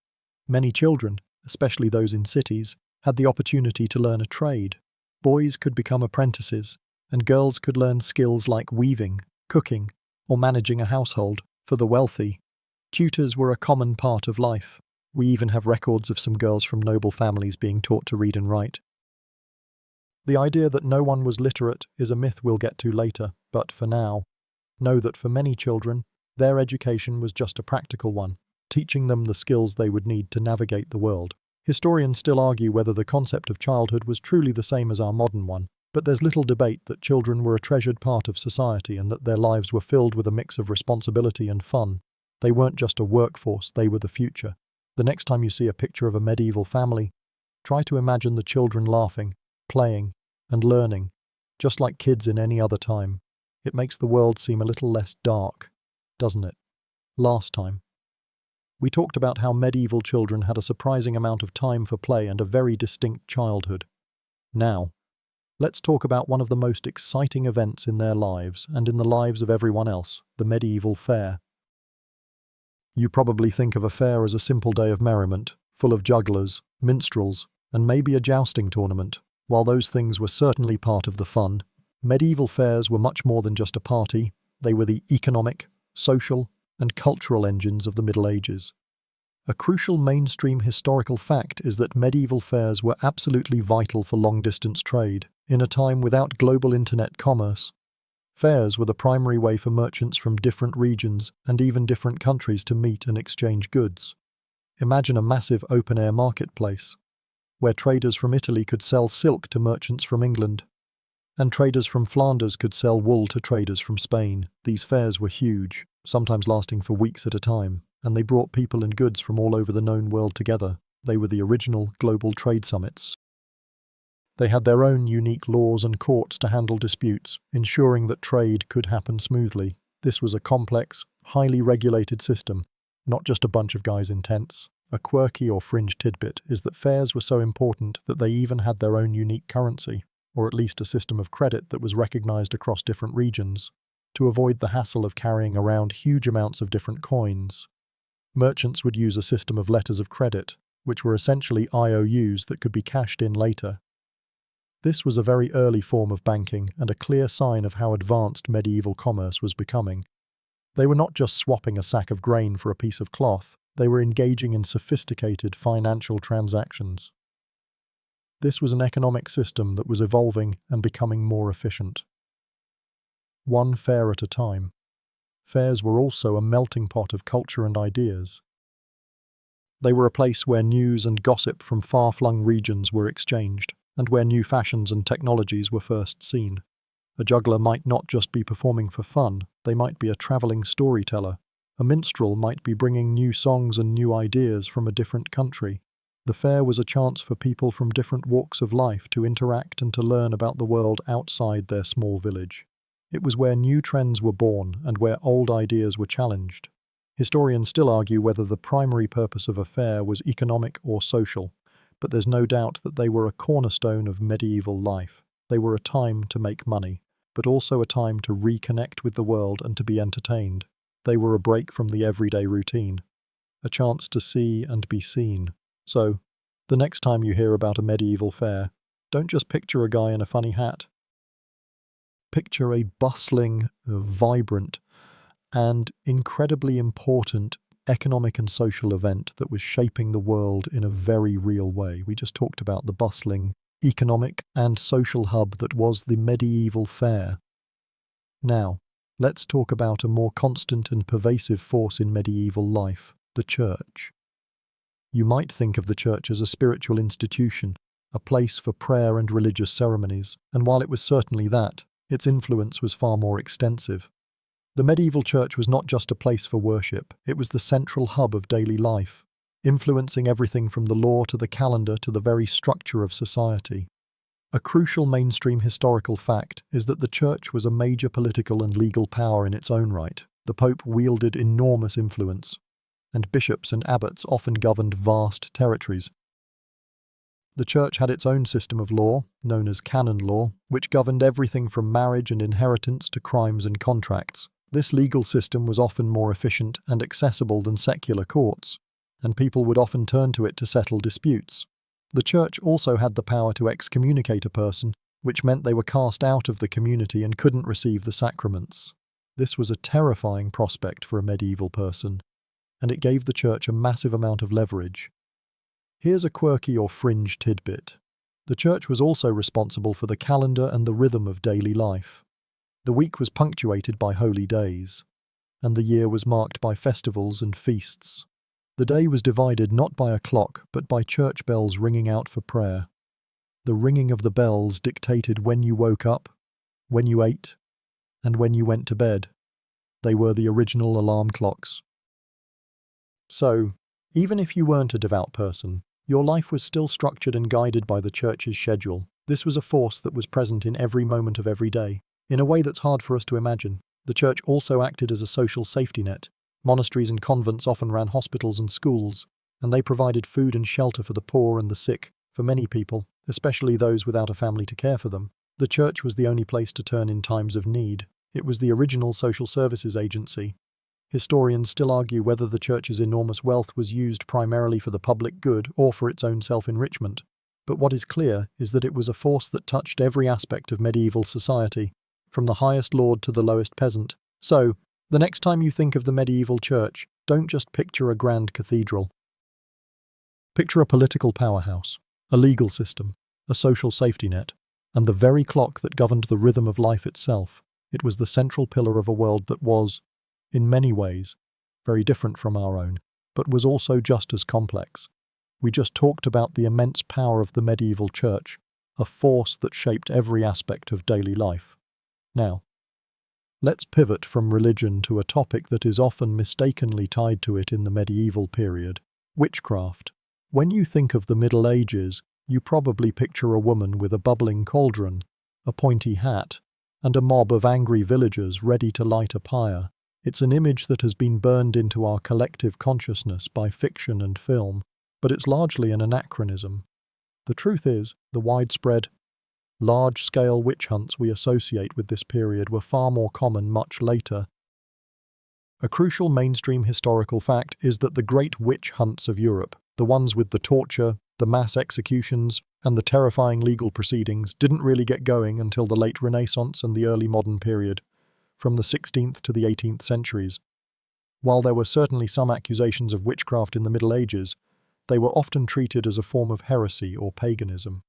many children, especially those in cities, had the opportunity to learn a trade. Boys could become apprentices, and girls could learn skills like weaving, cooking, or managing a household. For the wealthy, tutors were a common part of life. We even have records of some girls from noble families being taught to read and write. The idea that no one was literate is a myth we'll get to later, but for now, know that for many children, their education was just a practical one, teaching them the skills they would need to navigate the world. Historians still argue whether the concept of childhood was truly the same as our modern one, but there's little debate that children were a treasured part of society and that their lives were filled with a mix of responsibility and fun. They weren't just a workforce, they were the future. The next time you see a picture of a medieval family, try to imagine the children laughing, playing, and learning, just like kids in any other time. It makes the world seem a little less dark, doesn't it? Last time, we talked about how medieval children had a surprising amount of time for play and a very distinct childhood. Now, let's talk about one of the most exciting events in their lives and in the lives of everyone else, the medieval fair. You probably think of a fair as a simple day of merriment, full of jugglers, minstrels, and maybe a jousting tournament. While those things were certainly part of the fun, medieval fairs were much more than just a party. They were the economic, social, and cultural engines of the Middle Ages. A crucial mainstream historical fact is that medieval fairs were absolutely vital for long-distance trade. In a time without global internet commerce, fairs were the primary way for merchants from different regions and even different countries to meet and exchange goods. Imagine a massive open-air marketplace, where traders from Italy could sell silk to merchants from England, and traders from Flanders could sell wool to traders from Spain. These fairs were huge, sometimes lasting for weeks at a time, and they brought people and goods from all over the known world together. They were the original global trade summits. They had their own unique laws and courts to handle disputes, ensuring that trade could happen smoothly. This was a complex, highly regulated system, not just a bunch of guys in tents. A quirky or fringe tidbit is that fairs were so important that they even had their own unique currency, or at least a system of credit that was recognized across different regions, to avoid the hassle of carrying around huge amounts of different coins. Merchants would use a system of letters of credit, which were essentially IOUs that could be cashed in later. This was a very early form of banking and a clear sign of how advanced medieval commerce was becoming. They were not just swapping a sack of grain for a piece of cloth, they were engaging in sophisticated financial transactions. This was an economic system that was evolving and becoming more efficient. One fair at a time. Fairs were also a melting pot of culture and ideas. They were a place where news and gossip from far-flung regions were exchanged, and where new fashions and technologies were first seen. A juggler might not just be performing for fun, they might be a travelling storyteller. A minstrel might be bringing new songs and new ideas from a different country. The fair was a chance for people from different walks of life to interact and to learn about the world outside their small village. It was where new trends were born and where old ideas were challenged. Historians still argue whether the primary purpose of a fair was economic or social, but there's no doubt that they were a cornerstone of medieval life. They were a time to make money, but also a time to reconnect with the world and to be entertained. They were a break from the everyday routine, a chance to see and be seen. So, the next time you hear about a medieval fair, don't just picture a guy in a funny hat. Picture a bustling, vibrant, and incredibly important economic and social event that was shaping the world in a very real way. We just talked about the bustling economic and social hub that was the medieval fair. Now, let's talk about a more constant and pervasive force in medieval life, the church. You might think of the church as a spiritual institution, a place for prayer and religious ceremonies, and while it was certainly that, its influence was far more extensive. The medieval church was not just a place for worship, it was the central hub of daily life, influencing everything from the law to the calendar to the very structure of society. A crucial mainstream historical fact is that the church was a major political and legal power in its own right. The Pope wielded enormous influence, and bishops and abbots often governed vast territories. The church had its own system of law, known as canon law, which governed everything from marriage and inheritance to crimes and contracts. This legal system was often more efficient and accessible than secular courts, and people would often turn to it to settle disputes. The church also had the power to excommunicate a person, which meant they were cast out of the community and couldn't receive the sacraments. This was a terrifying prospect for a medieval person, and it gave the church a massive amount of leverage. Here's a quirky or fringe tidbit. The church was also responsible for the calendar and the rhythm of daily life. The week was punctuated by holy days, and the year was marked by festivals and feasts. The day was divided not by a clock, but by church bells ringing out for prayer. The ringing of the bells dictated when you woke up, when you ate, and when you went to bed. They were the original alarm clocks. So, even if you weren't a devout person, your life was still structured and guided by the church's schedule. This was a force that was present in every moment of every day, in a way that's hard for us to imagine. The church also acted as a social safety net. Monasteries and convents often ran hospitals and schools, and they provided food and shelter for the poor and the sick. For many people, especially those without a family to care for them, the church was the only place to turn in times of need. It was the original social services agency. Historians still argue whether the church's enormous wealth was used primarily for the public good or for its own self-enrichment. But what is clear is that it was a force that touched every aspect of medieval society, from the highest lord to the lowest peasant. So, the next time you think of the medieval church, don't just picture a grand cathedral. Picture a political powerhouse, a legal system, a social safety net, and the very clock that governed the rhythm of life itself. It was the central pillar of a world that was, in many ways, very different from our own, but was also just as complex. We just talked about the immense power of the medieval church, a force that shaped every aspect of daily life. Now, let's pivot from religion to a topic that is often mistakenly tied to it in the medieval period: witchcraft. When you think of the Middle Ages, you probably picture a woman with a bubbling cauldron, a pointy hat, and a mob of angry villagers ready to light a pyre. It's an image that has been burned into our collective consciousness by fiction and film, but it's largely an anachronism. The truth is, the widespread, large-scale witch hunts we associate with this period were far more common much later. A crucial mainstream historical fact is that the great witch hunts of Europe, the ones with the torture, the mass executions, and the terrifying legal proceedings, didn't really get going until the late Renaissance and the early modern period, from the 16th to the 18th centuries. While there were certainly some accusations of witchcraft in the Middle Ages, they were often treated as a form of heresy or paganism,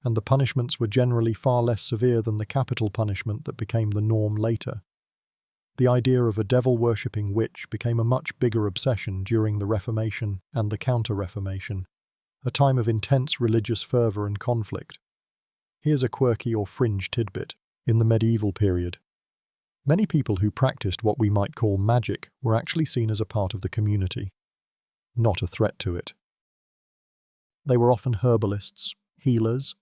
and the punishments were generally far less severe than the capital punishment that became the norm later. The idea of a devil-worshipping witch became a much bigger obsession during the Reformation and the Counter-Reformation, a time of intense religious fervour and conflict. Here's a quirky or fringe tidbit. In the medieval period, many people who practiced what we might call magic were actually seen as a part of the community, not a threat to it. They were often herbalists, healers,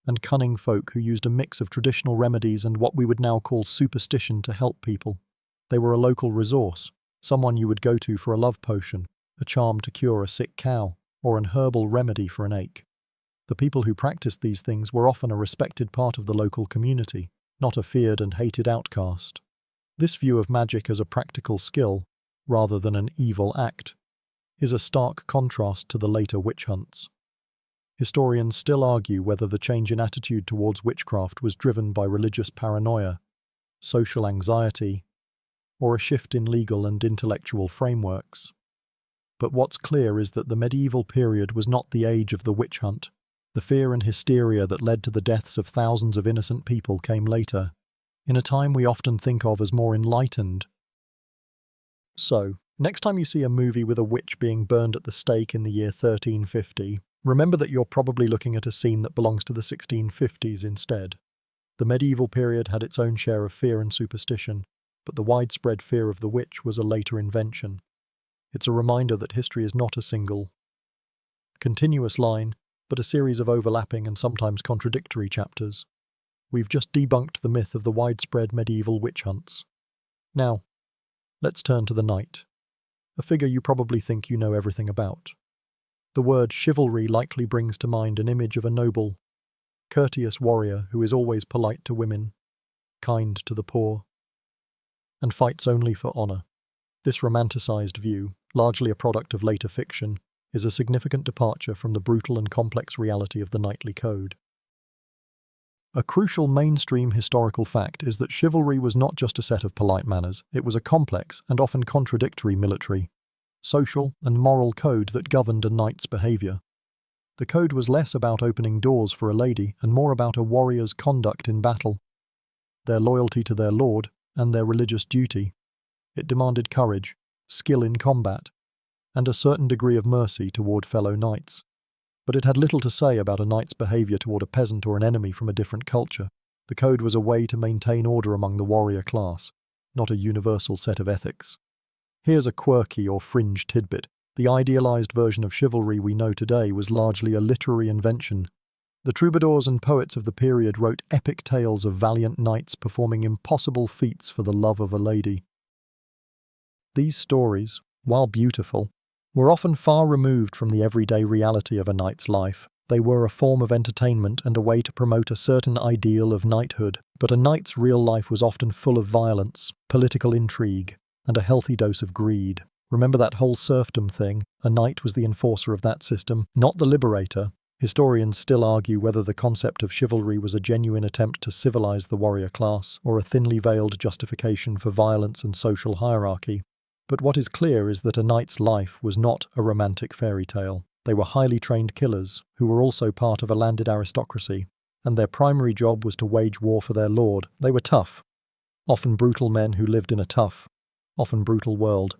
and cunning folk who used a mix of traditional remedies and what we would now call superstition to help people. They were a local resource, someone you would go to for a love potion, a charm to cure a sick cow, or an herbal remedy for an ache. The people who practiced these things were often a respected part of the local community, not a feared and hated outcast. This view of magic as a practical skill, rather than an evil act, is a stark contrast to the later witch hunts. Historians still argue whether the change in attitude towards witchcraft was driven by religious paranoia, social anxiety, or a shift in legal and intellectual frameworks. But what's clear is that the medieval period was not the age of the witch hunt. The fear and hysteria that led to the deaths of thousands of innocent people came later, in a time we often think of as more enlightened. So, next time you see a movie with a witch being burned at the stake in the year 1350, remember that you're probably looking at a scene that belongs to the 1650s instead. The medieval period had its own share of fear and superstition, but the widespread fear of the witch was a later invention. It's a reminder that history is not a single, continuous line, but a series of overlapping and sometimes contradictory chapters. We've just debunked the myth of the widespread medieval witch hunts. Now, let's turn to the knight, a figure you probably think you know everything about. The word chivalry likely brings to mind an image of a noble, courteous warrior who is always polite to women, kind to the poor, and fights only for honour. This romanticised view, largely a product of later fiction, is a significant departure from the brutal and complex reality of the knightly code. A crucial mainstream historical fact is that chivalry was not just a set of polite manners, it was a complex and often contradictory military, social, and moral code that governed a knight's behaviour. The code was less about opening doors for a lady and more about a warrior's conduct in battle, their loyalty to their lord, and their religious duty. It demanded courage, skill in combat, and a certain degree of mercy toward fellow knights. But it had little to say about a knight's behavior toward a peasant or an enemy from a different culture. The code was a way to maintain order among the warrior class, not a universal set of ethics. Here's a quirky or fringe tidbit. The idealized version of chivalry we know today was largely a literary invention. The troubadours and poets of the period wrote epic tales of valiant knights performing impossible feats for the love of a lady. These stories, while beautiful, were often far removed from the everyday reality of a knight's life. They were a form of entertainment and a way to promote a certain ideal of knighthood, but a knight's real life was often full of violence, political intrigue, and a healthy dose of greed. Remember that whole serfdom thing? A knight was the enforcer of that system, not the liberator. Historians still argue whether the concept of chivalry was a genuine attempt to civilize the warrior class, or a thinly veiled justification for violence and social hierarchy. But what is clear is that a knight's life was not a romantic fairy tale. They were highly trained killers, who were also part of a landed aristocracy, and their primary job was to wage war for their lord. They were tough, often brutal men who lived in a tough, often brutal world.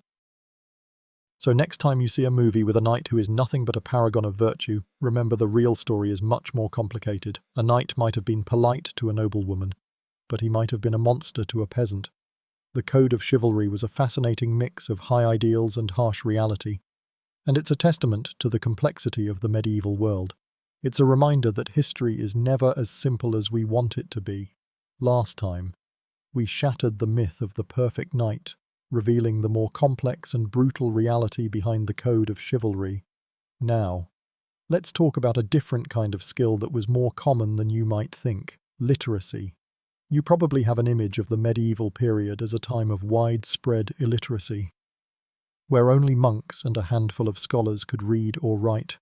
So next time you see a movie with a knight who is nothing but a paragon of virtue, remember the real story is much more complicated. A knight might have been polite to a noblewoman, but he might have been a monster to a peasant. The code of chivalry was a fascinating mix of high ideals and harsh reality, and it's a testament to the complexity of the medieval world. It's a reminder that history is never as simple as we want it to be. Last time, we shattered the myth of the perfect knight, revealing the more complex and brutal reality behind the code of chivalry. Now, let's talk about a different kind of skill that was more common than you might think: literacy. You probably have an image of the medieval period as a time of widespread illiteracy, where only monks and a handful of scholars could read or write.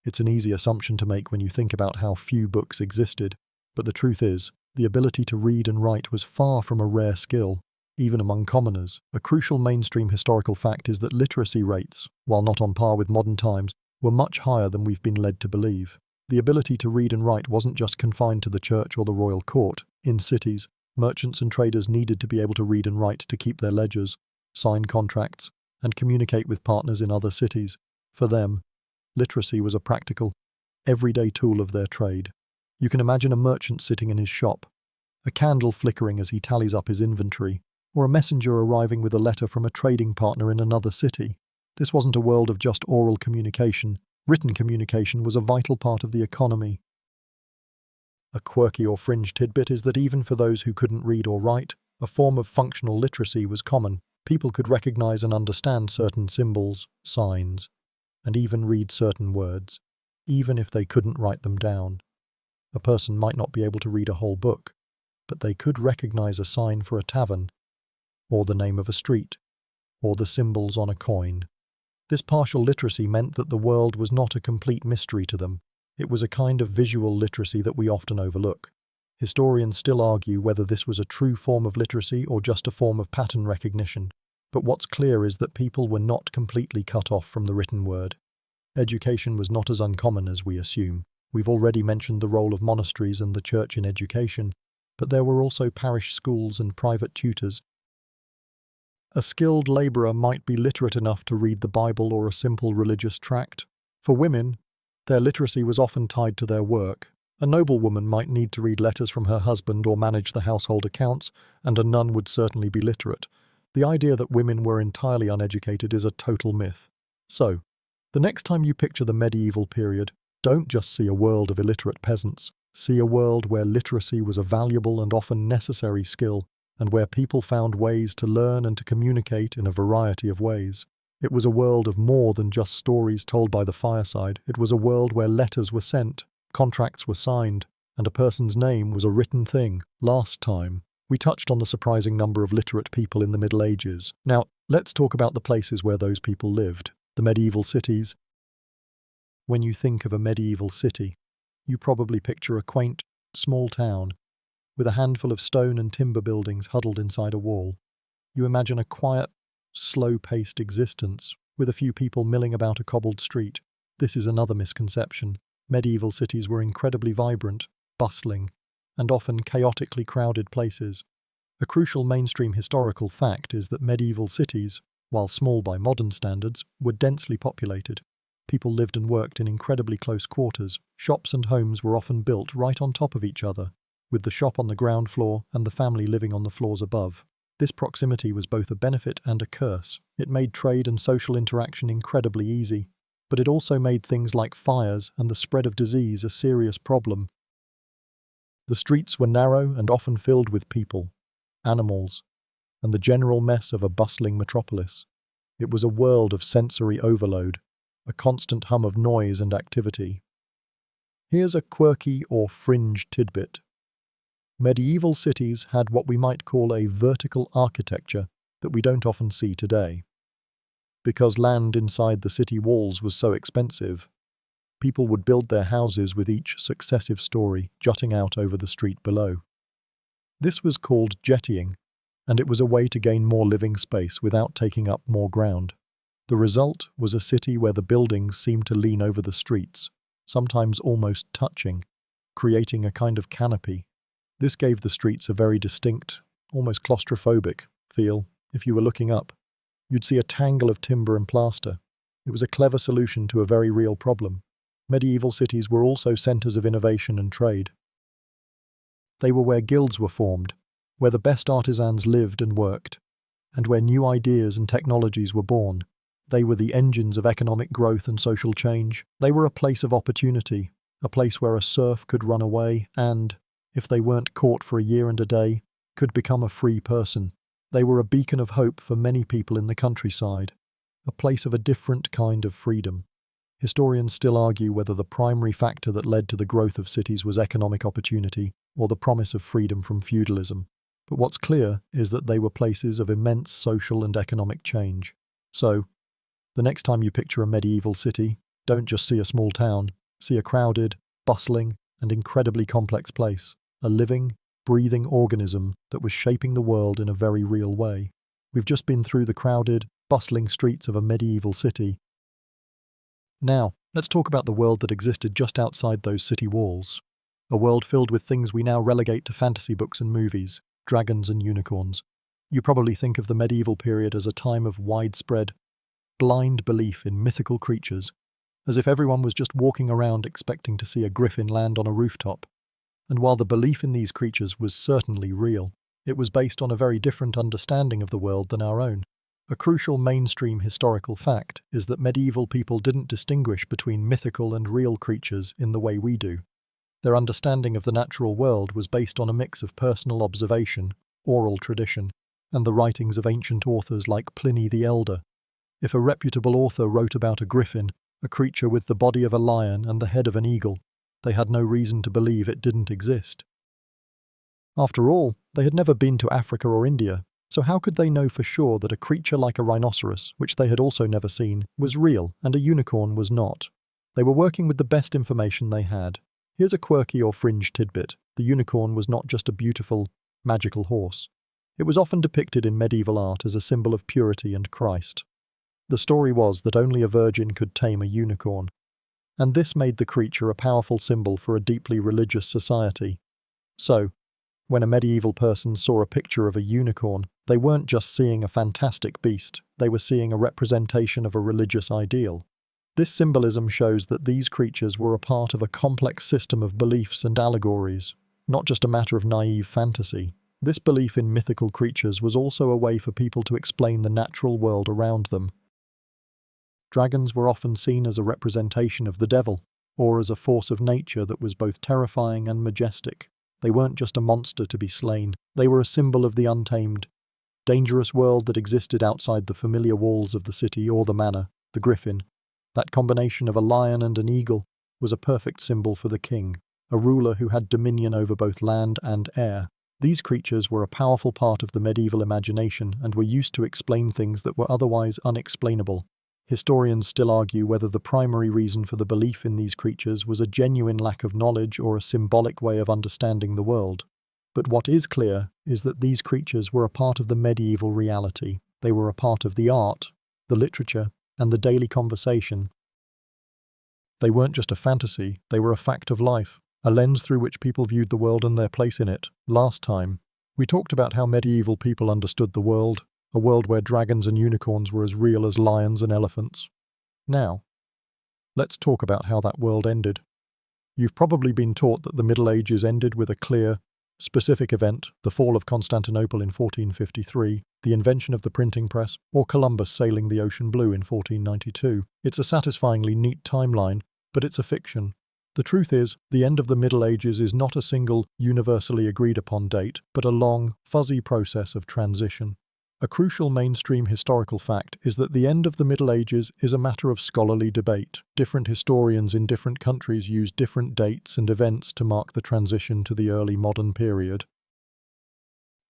It's an easy assumption to make when you think about how few books existed, but the truth is, the ability to read and write was far from a rare skill, even among commoners. A crucial mainstream historical fact is that literacy rates, while not on par with modern times, were much higher than we've been led to believe. The ability to read and write wasn't just confined to the church or the royal court. In cities, merchants and traders needed to be able to read and write to keep their ledgers, sign contracts, and communicate with partners in other cities. For them, literacy was a practical, everyday tool of their trade. You can imagine a merchant sitting in his shop, a candle flickering as he tallies up his inventory, or a messenger arriving with a letter from a trading partner in another city. This wasn't a world of just oral communication. Written communication was a vital part of the economy. A quirky or fringe tidbit is that even for those who couldn't read or write, a form of functional literacy was common. People could recognize and understand certain symbols, signs, and even read certain words, even if they couldn't write them down. A person might not be able to read a whole book, but they could recognize a sign for a tavern, or the name of a street, or the symbols on a coin. This partial literacy meant that the world was not a complete mystery to them. It was a kind of visual literacy that we often overlook. Historians still argue whether this was a true form of literacy or just a form of pattern recognition. But what's clear is that people were not completely cut off from the written word. Education was not as uncommon as we assume. We've already mentioned the role of monasteries and the church in education, but there were also parish schools and private tutors. A skilled labourer might be literate enough to read the Bible or a simple religious tract. For women, their literacy was often tied to their work. A noblewoman might need to read letters from her husband or manage the household accounts, and a nun would certainly be literate. The idea that women were entirely uneducated is a total myth. So, the next time you picture the medieval period, don't just see a world of illiterate peasants. See a world where literacy was a valuable and often necessary skill, and where people found ways to learn and to communicate in a variety of ways. It was a world of more than just stories told by the fireside. It was a world where letters were sent, contracts were signed, and a person's name was a written thing. Last time, we touched on the surprising number of literate people in the Middle Ages. Now, let's talk about the places where those people lived, the medieval cities. When you think of a medieval city, you probably picture a quaint, small town, with a handful of stone and timber buildings huddled inside a wall. You imagine a quiet, slow-paced existence, with a few people milling about a cobbled street. This is another misconception. Medieval cities were incredibly vibrant, bustling, and often chaotically crowded places. A crucial mainstream historical fact is that medieval cities, while small by modern standards, were densely populated. People lived and worked in incredibly close quarters. Shops and homes were often built right on top of each other, with the shop on the ground floor and the family living on the floors above. This proximity was both a benefit and a curse. It made trade and social interaction incredibly easy, but it also made things like fires and the spread of disease a serious problem. The streets were narrow and often filled with people, animals, and the general mess of a bustling metropolis. It was a world of sensory overload, a constant hum of noise and activity. Here's a quirky or fringe tidbit. Medieval cities had what we might call a vertical architecture that we don't often see today. Because land inside the city walls was so expensive, people would build their houses with each successive story jutting out over the street below. This was called jettying, and it was a way to gain more living space without taking up more ground. The result was a city where the buildings seemed to lean over the streets, sometimes almost touching, creating a kind of canopy. This gave the streets a very distinct, almost claustrophobic feel. If you were looking up, you'd see a tangle of timber and plaster. It was a clever solution to a very real problem. Medieval cities were also centers of innovation and trade. They were where guilds were formed, where the best artisans lived and worked, and where new ideas and technologies were born. They were the engines of economic growth and social change. They were a place of opportunity, a place where a serf could run away and, if they weren't caught for a year and a day, could become a free person. They were a beacon of hope for many people in the countryside, a place of a different kind of freedom. Historians still argue whether the primary factor that led to the growth of cities was economic opportunity or the promise of freedom from feudalism. But what's clear is that they were places of immense social and economic change. So, the next time you picture a medieval city, don't just see a small town, see a crowded, bustling, and incredibly complex place, a living, breathing organism that was shaping the world in a very real way. We've just been through the crowded, bustling streets of a medieval city. Now, let's talk about the world that existed just outside those city walls. A world filled with things we now relegate to fantasy books and movies, dragons and unicorns. You probably think of the medieval period as a time of widespread, blind belief in mythical creatures, as if everyone was just walking around expecting to see a griffin land on a rooftop. And while the belief in these creatures was certainly real, it was based on a very different understanding of the world than our own. A crucial mainstream historical fact is that medieval people didn't distinguish between mythical and real creatures in the way we do. Their understanding of the natural world was based on a mix of personal observation, oral tradition, and the writings of ancient authors like Pliny the Elder. If a reputable author wrote about a griffin, a creature with the body of a lion and the head of an eagle, they had no reason to believe it didn't exist. After all, they had never been to Africa or India, so how could they know for sure that a creature like a rhinoceros, which they had also never seen, was real and a unicorn was not? They were working with the best information they had. Here's a quirky or fringe tidbit. The unicorn was not just a beautiful, magical horse. It was often depicted in medieval art as a symbol of purity and Christ. The story was that only a virgin could tame a unicorn, and this made the creature a powerful symbol for a deeply religious society. So, when a medieval person saw a picture of a unicorn, they weren't just seeing a fantastic beast, they were seeing a representation of a religious ideal. This symbolism shows that these creatures were a part of a complex system of beliefs and allegories, not just a matter of naive fantasy. This belief in mythical creatures was also a way for people to explain the natural world around them. Dragons were often seen as a representation of the devil, or as a force of nature that was both terrifying and majestic. They weren't just a monster to be slain, they were a symbol of the untamed, dangerous world that existed outside the familiar walls of the city or the manor, the griffin. That combination of a lion and an eagle was a perfect symbol for the king, a ruler who had dominion over both land and air. These creatures were a powerful part of the medieval imagination and were used to explain things that were otherwise unexplainable. Historians still argue whether the primary reason for the belief in these creatures was a genuine lack of knowledge or a symbolic way of understanding the world. But what is clear is that these creatures were a part of the medieval reality. They were a part of the art, the literature, and the daily conversation. They weren't just a fantasy, they were a fact of life, a lens through which people viewed the world and their place in it. Last time, we talked about how medieval people understood the world, a world where dragons and unicorns were as real as lions and elephants. Now, let's talk about how that world ended. You've probably been taught that the Middle Ages ended with a clear, specific event, the fall of Constantinople in 1453, the invention of the printing press, or Columbus sailing the ocean blue in 1492. It's a satisfyingly neat timeline, but it's a fiction. The truth is, the end of the Middle Ages is not a single, universally agreed upon date, but a long, fuzzy process of transition. A crucial mainstream historical fact is that the end of the Middle Ages is a matter of scholarly debate. Different historians in different countries use different dates and events to mark the transition to the early modern period.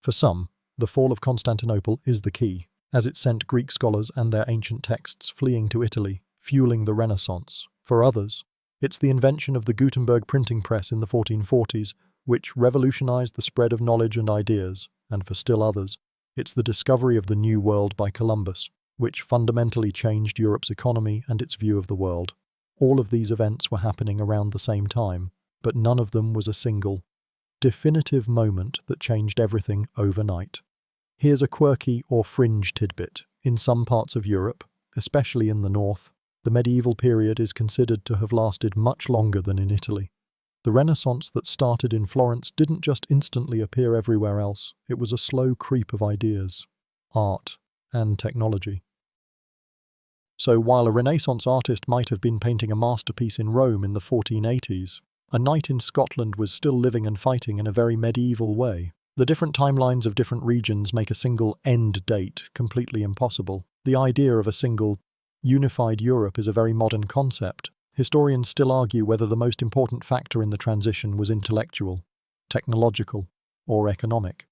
For some, the fall of Constantinople is the key, as it sent Greek scholars and their ancient texts fleeing to Italy, fueling the Renaissance. For others, it's the invention of the Gutenberg printing press in the 1440s, which revolutionized the spread of knowledge and ideas, and for still others, it's the discovery of the New World by Columbus, which fundamentally changed Europe's economy and its view of the world. All of these events were happening around the same time, but none of them was a single, definitive moment that changed everything overnight. Here's a quirky or fringe tidbit. In some parts of Europe, especially in the north, the medieval period is considered to have lasted much longer than in Italy. The Renaissance that started in Florence didn't just instantly appear everywhere else, it was a slow creep of ideas, art, and technology. So while a Renaissance artist might have been painting a masterpiece in Rome in the 1480s, a knight in Scotland was still living and fighting in a very medieval way. The different timelines of different regions make a single end date completely impossible. The idea of a single, unified Europe is a very modern concept. Historians still argue whether the most important factor in the transition was intellectual, technological, or economic.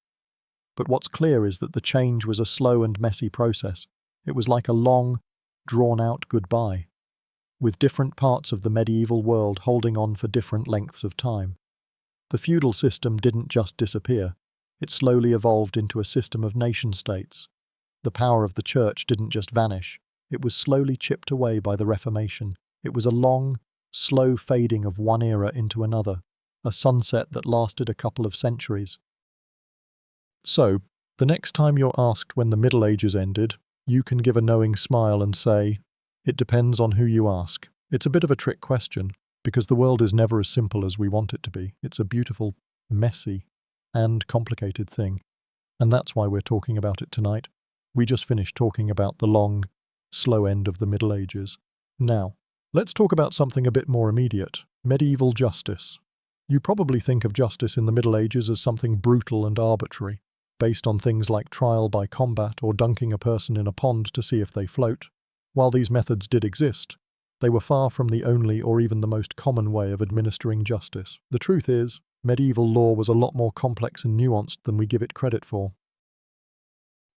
But what's clear is that the change was a slow and messy process. It was like a long, drawn-out goodbye, with different parts of the medieval world holding on for different lengths of time. The feudal system didn't just disappear, it slowly evolved into a system of nation-states. The power of the church didn't just vanish, it was slowly chipped away by the Reformation. It was a long, slow fading of one era into another, a sunset that lasted a couple of centuries. So, the next time you're asked when the Middle Ages ended, you can give a knowing smile and say, it depends on who you ask. It's a bit of a trick question, because the world is never as simple as we want it to be. It's a beautiful, messy, and complicated thing. And that's why we're talking about it tonight. We just finished talking about the long, slow end of the Middle Ages. Now, let's talk about something a bit more immediate, medieval justice. You probably think of justice in the Middle Ages as something brutal and arbitrary, based on things like trial by combat or dunking a person in a pond to see if they float. While these methods did exist, they were far from the only or even the most common way of administering justice. The truth is, medieval law was a lot more complex and nuanced than we give it credit for.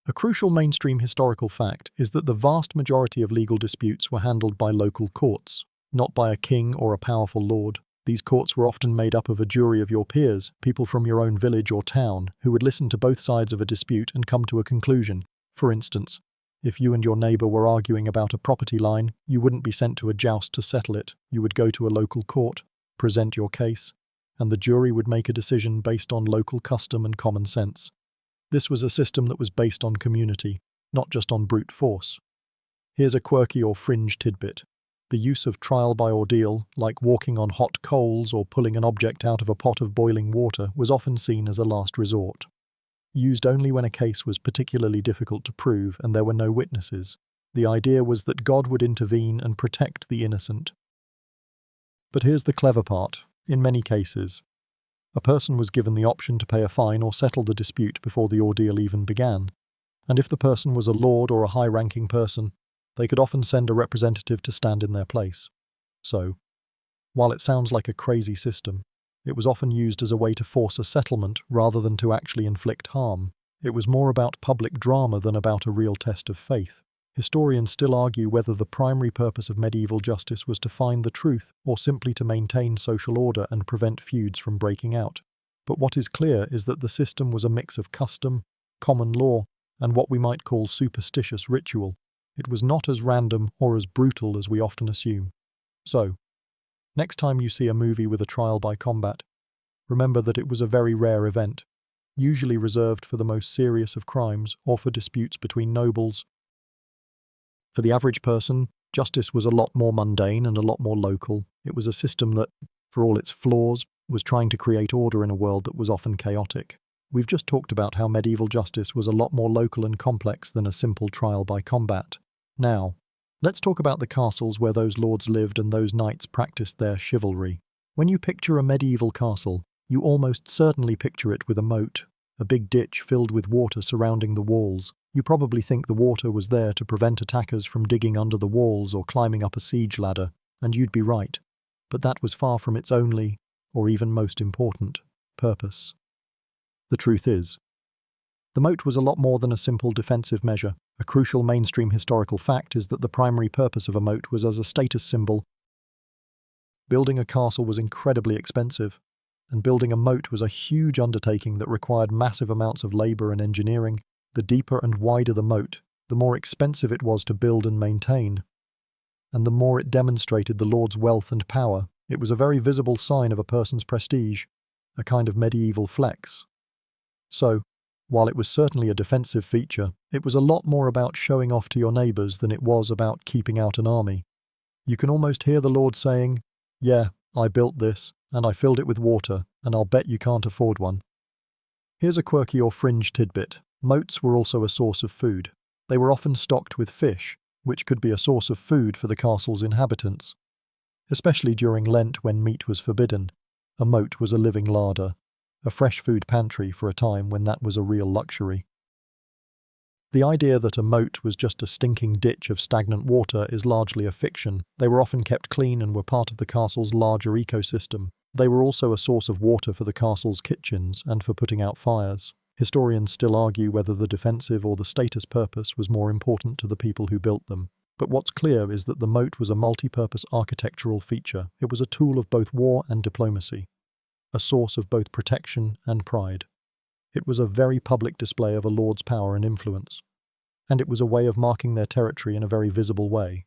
A crucial mainstream historical fact is that the vast majority of legal disputes were handled by local courts, not by a king or a powerful lord. These courts were often made up of a jury of your peers, people from your own village or town, who would listen to both sides of a dispute and come to a conclusion. For instance, if you and your neighbour were arguing about a property line, you wouldn't be sent to a joust to settle it. You would go to a local court, present your case, and the jury would make a decision based on local custom and common sense. This was a system that was based on community, not just on brute force. Here's a quirky or fringe tidbit. The use of trial by ordeal, like walking on hot coals or pulling an object out of a pot of boiling water, was often seen as a last resort. Used only when a case was particularly difficult to prove and there were no witnesses. The idea was that God would intervene and protect the innocent. But here's the clever part. In many cases, a person was given the option to pay a fine or settle the dispute before the ordeal even began. And if the person was a lord or a high-ranking person, they could often send a representative to stand in their place. So, while it sounds like a crazy system, it was often used as a way to force a settlement rather than to actually inflict harm. It was more about public drama than about a real test of faith. Historians still argue whether the primary purpose of medieval justice was to find the truth or simply to maintain social order and prevent feuds from breaking out. But what is clear is that the system was a mix of custom, common law, and what we might call superstitious ritual. It was not as random or as brutal as we often assume. So, Next time you see a movie with a trial by combat, remember that it was a very rare event, usually reserved for the most serious of crimes or for disputes between nobles. For the average person, justice was a lot more mundane and a lot more local. It was a system that, for all its flaws, was trying to create order in a world that was often chaotic. We've just talked about how medieval justice was a lot more local and complex than a simple trial by combat. Now, let's talk about the castles where those lords lived and those knights practiced their chivalry. When you picture a medieval castle, you almost certainly picture it with a moat, a big ditch filled with water surrounding the walls. You probably think the water was there to prevent attackers from digging under the walls or climbing up a siege ladder, and you'd be right. But that was far from its only, or even most important, purpose. The truth is, the moat was a lot more than a simple defensive measure. A crucial mainstream historical fact is that the primary purpose of a moat was as a status symbol. Building a castle was incredibly expensive, and building a moat was a huge undertaking that required massive amounts of labor and engineering. The deeper and wider the moat, the more expensive it was to build and maintain, and the more it demonstrated the lord's wealth and power. It was a very visible sign of a person's prestige, a kind of medieval flex. So, while it was certainly a defensive feature, it was a lot more about showing off to your neighbors than it was about keeping out an army. You can almost hear the lord saying, "Yeah, I built this, and I filled it with water, and I'll bet you can't afford one." Here's a quirky or fringe tidbit. Moats were also a source of food. They were often stocked with fish, which could be a source of food for the castle's inhabitants. Especially during Lent when meat was forbidden, a moat was a living larder, a fresh food pantry for a time when that was a real luxury. The idea that a moat was just a stinking ditch of stagnant water is largely a fiction. They were often kept clean and were part of the castle's larger ecosystem. They were also a source of water for the castle's kitchens and for putting out fires. Historians still argue whether the defensive or the status purpose was more important to the people who built them. But what's clear is that the moat was a multi-purpose architectural feature. It was a tool of both war and diplomacy, a source of both protection and pride. It was a very public display of a lord's power and influence, and it was a way of marking their territory in a very visible way.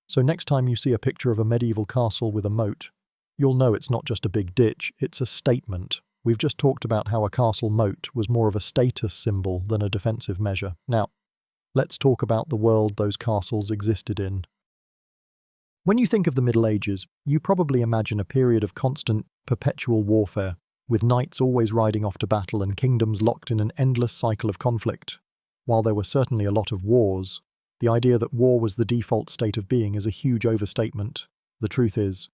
So next time you see a picture of a medieval castle with a moat, you'll know it's not just a big ditch, it's a statement. We've just talked about how a castle moat was more of a status symbol than a defensive measure. Now, let's talk about the world those castles existed in. When you think of the Middle Ages, you probably imagine a period of constant, perpetual warfare, with knights always riding off to battle and kingdoms locked in an endless cycle of conflict. While there were certainly a lot of wars, the idea that war was the default state of being is a huge overstatement. The truth is,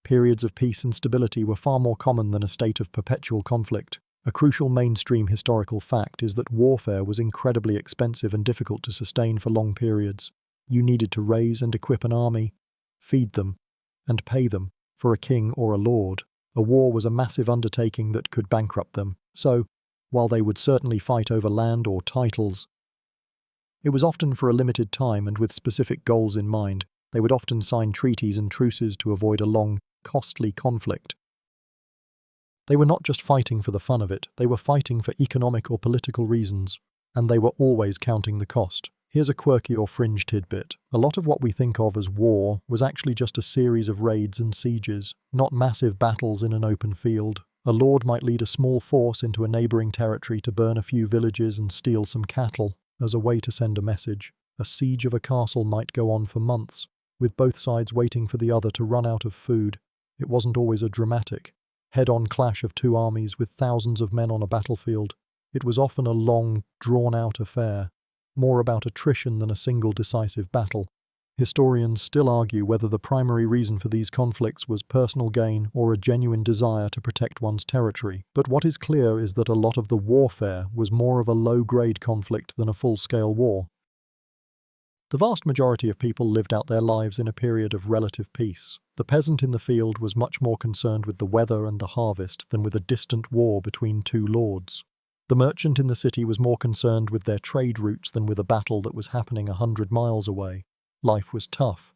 periods of peace and stability were far more common than a state of perpetual conflict. A crucial mainstream historical fact is that warfare was incredibly expensive and difficult to sustain for long periods. You needed to raise and equip an army, feed them, and pay them. For a king or a lord, a war was a massive undertaking that could bankrupt them. So, while they would certainly fight over land or titles, it was often for a limited time and with specific goals in mind. They would often sign treaties and truces to avoid a long, costly conflict. They were not just fighting for the fun of it, they were fighting for economic or political reasons, and they were always counting the cost. Here's a quirky or fringe tidbit. A lot of what we think of as war was actually just a series of raids and sieges, not massive battles in an open field. A lord might lead a small force into a neighboring territory to burn a few villages and steal some cattle as a way to send a message. A siege of a castle might go on for months, with both sides waiting for the other to run out of food. It wasn't always a dramatic, head-on clash of two armies with thousands of men on a battlefield. It was often a long, drawn-out affair, more about attrition than a single decisive battle. Historians still argue whether the primary reason for these conflicts was personal gain or a genuine desire to protect one's territory. But what is clear is that a lot of the warfare was more of a low-grade conflict than a full-scale war. The vast majority of people lived out their lives in a period of relative peace. The peasant in the field was much more concerned with the weather and the harvest than with a distant war between two lords. The merchant in the city was more concerned with their trade routes than with a battle that was happening 100 miles away. Life was tough,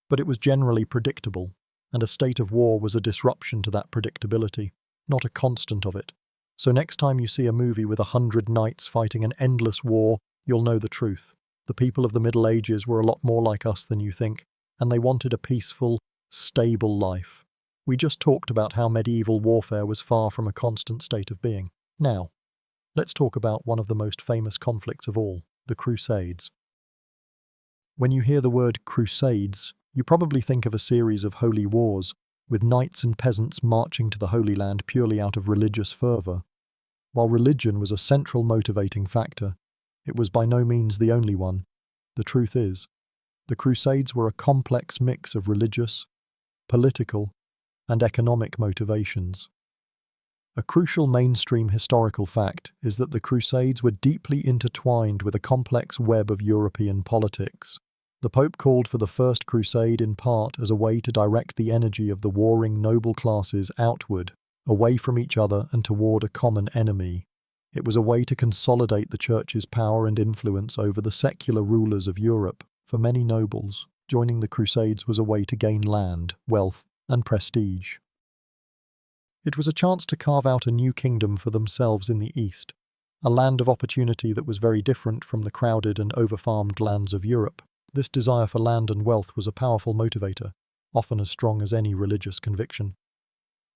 but it was generally predictable, and a state of war was a disruption to that predictability, not a constant of it. So next time you see a movie with 100 knights fighting an endless war, you'll know the truth. The people of the Middle Ages were a lot more like us than you think, and they wanted a peaceful, stable life. We just talked about how medieval warfare was far from a constant state of being. Now, let's talk about one of the most famous conflicts of all, the Crusades. When you hear the word Crusades, you probably think of a series of holy wars, with knights and peasants marching to the Holy Land purely out of religious fervour. While religion was a central motivating factor, it was by no means the only one. The truth is, the Crusades were a complex mix of religious, political, and economic motivations. A crucial mainstream historical fact is that the Crusades were deeply intertwined with a complex web of European politics. The Pope called for the First Crusade in part as a way to direct the energy of the warring noble classes outward, away from each other and toward a common enemy. It was a way to consolidate the Church's power and influence over the secular rulers of Europe. For many nobles, joining the Crusades was a way to gain land, wealth, and prestige. It was a chance to carve out a new kingdom for themselves in the East, a land of opportunity that was very different from the crowded and overfarmed lands of Europe. This desire for land and wealth was a powerful motivator, often as strong as any religious conviction.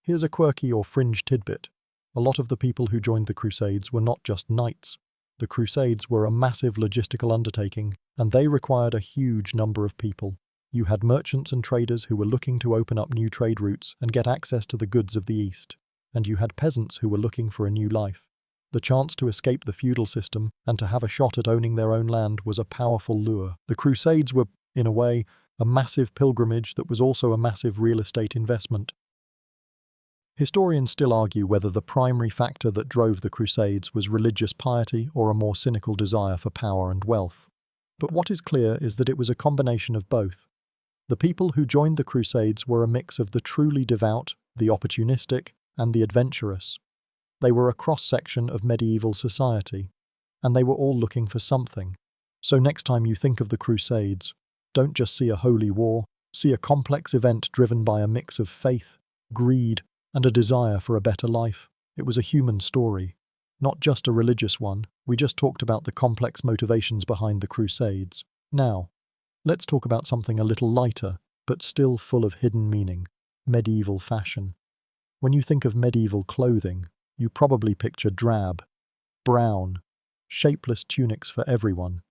Here's a quirky or fringe tidbit. A lot of the people who joined the Crusades were not just knights. The Crusades were a massive logistical undertaking, and they required a huge number of people. You had merchants and traders who were looking to open up new trade routes and get access to the goods of the East, and you had peasants who were looking for a new life. The chance to escape the feudal system and to have a shot at owning their own land was a powerful lure. The Crusades were, in a way, a massive pilgrimage that was also a massive real estate investment. Historians still argue whether the primary factor that drove the Crusades was religious piety or a more cynical desire for power and wealth. But what is clear is that it was a combination of both. The people who joined the Crusades were a mix of the truly devout, the opportunistic, and the adventurous. They were a cross-section of medieval society, and they were all looking for something. So next time you think of the Crusades, don't just see a holy war, see a complex event driven by a mix of faith, greed, and a desire for a better life. It was a human story, not just a religious one. We just talked about the complex motivations behind the Crusades. Now, let's talk about something a little lighter, but still full of hidden meaning: medieval fashion. When you think of medieval clothing, you probably picture drab, brown, shapeless tunics for everyone.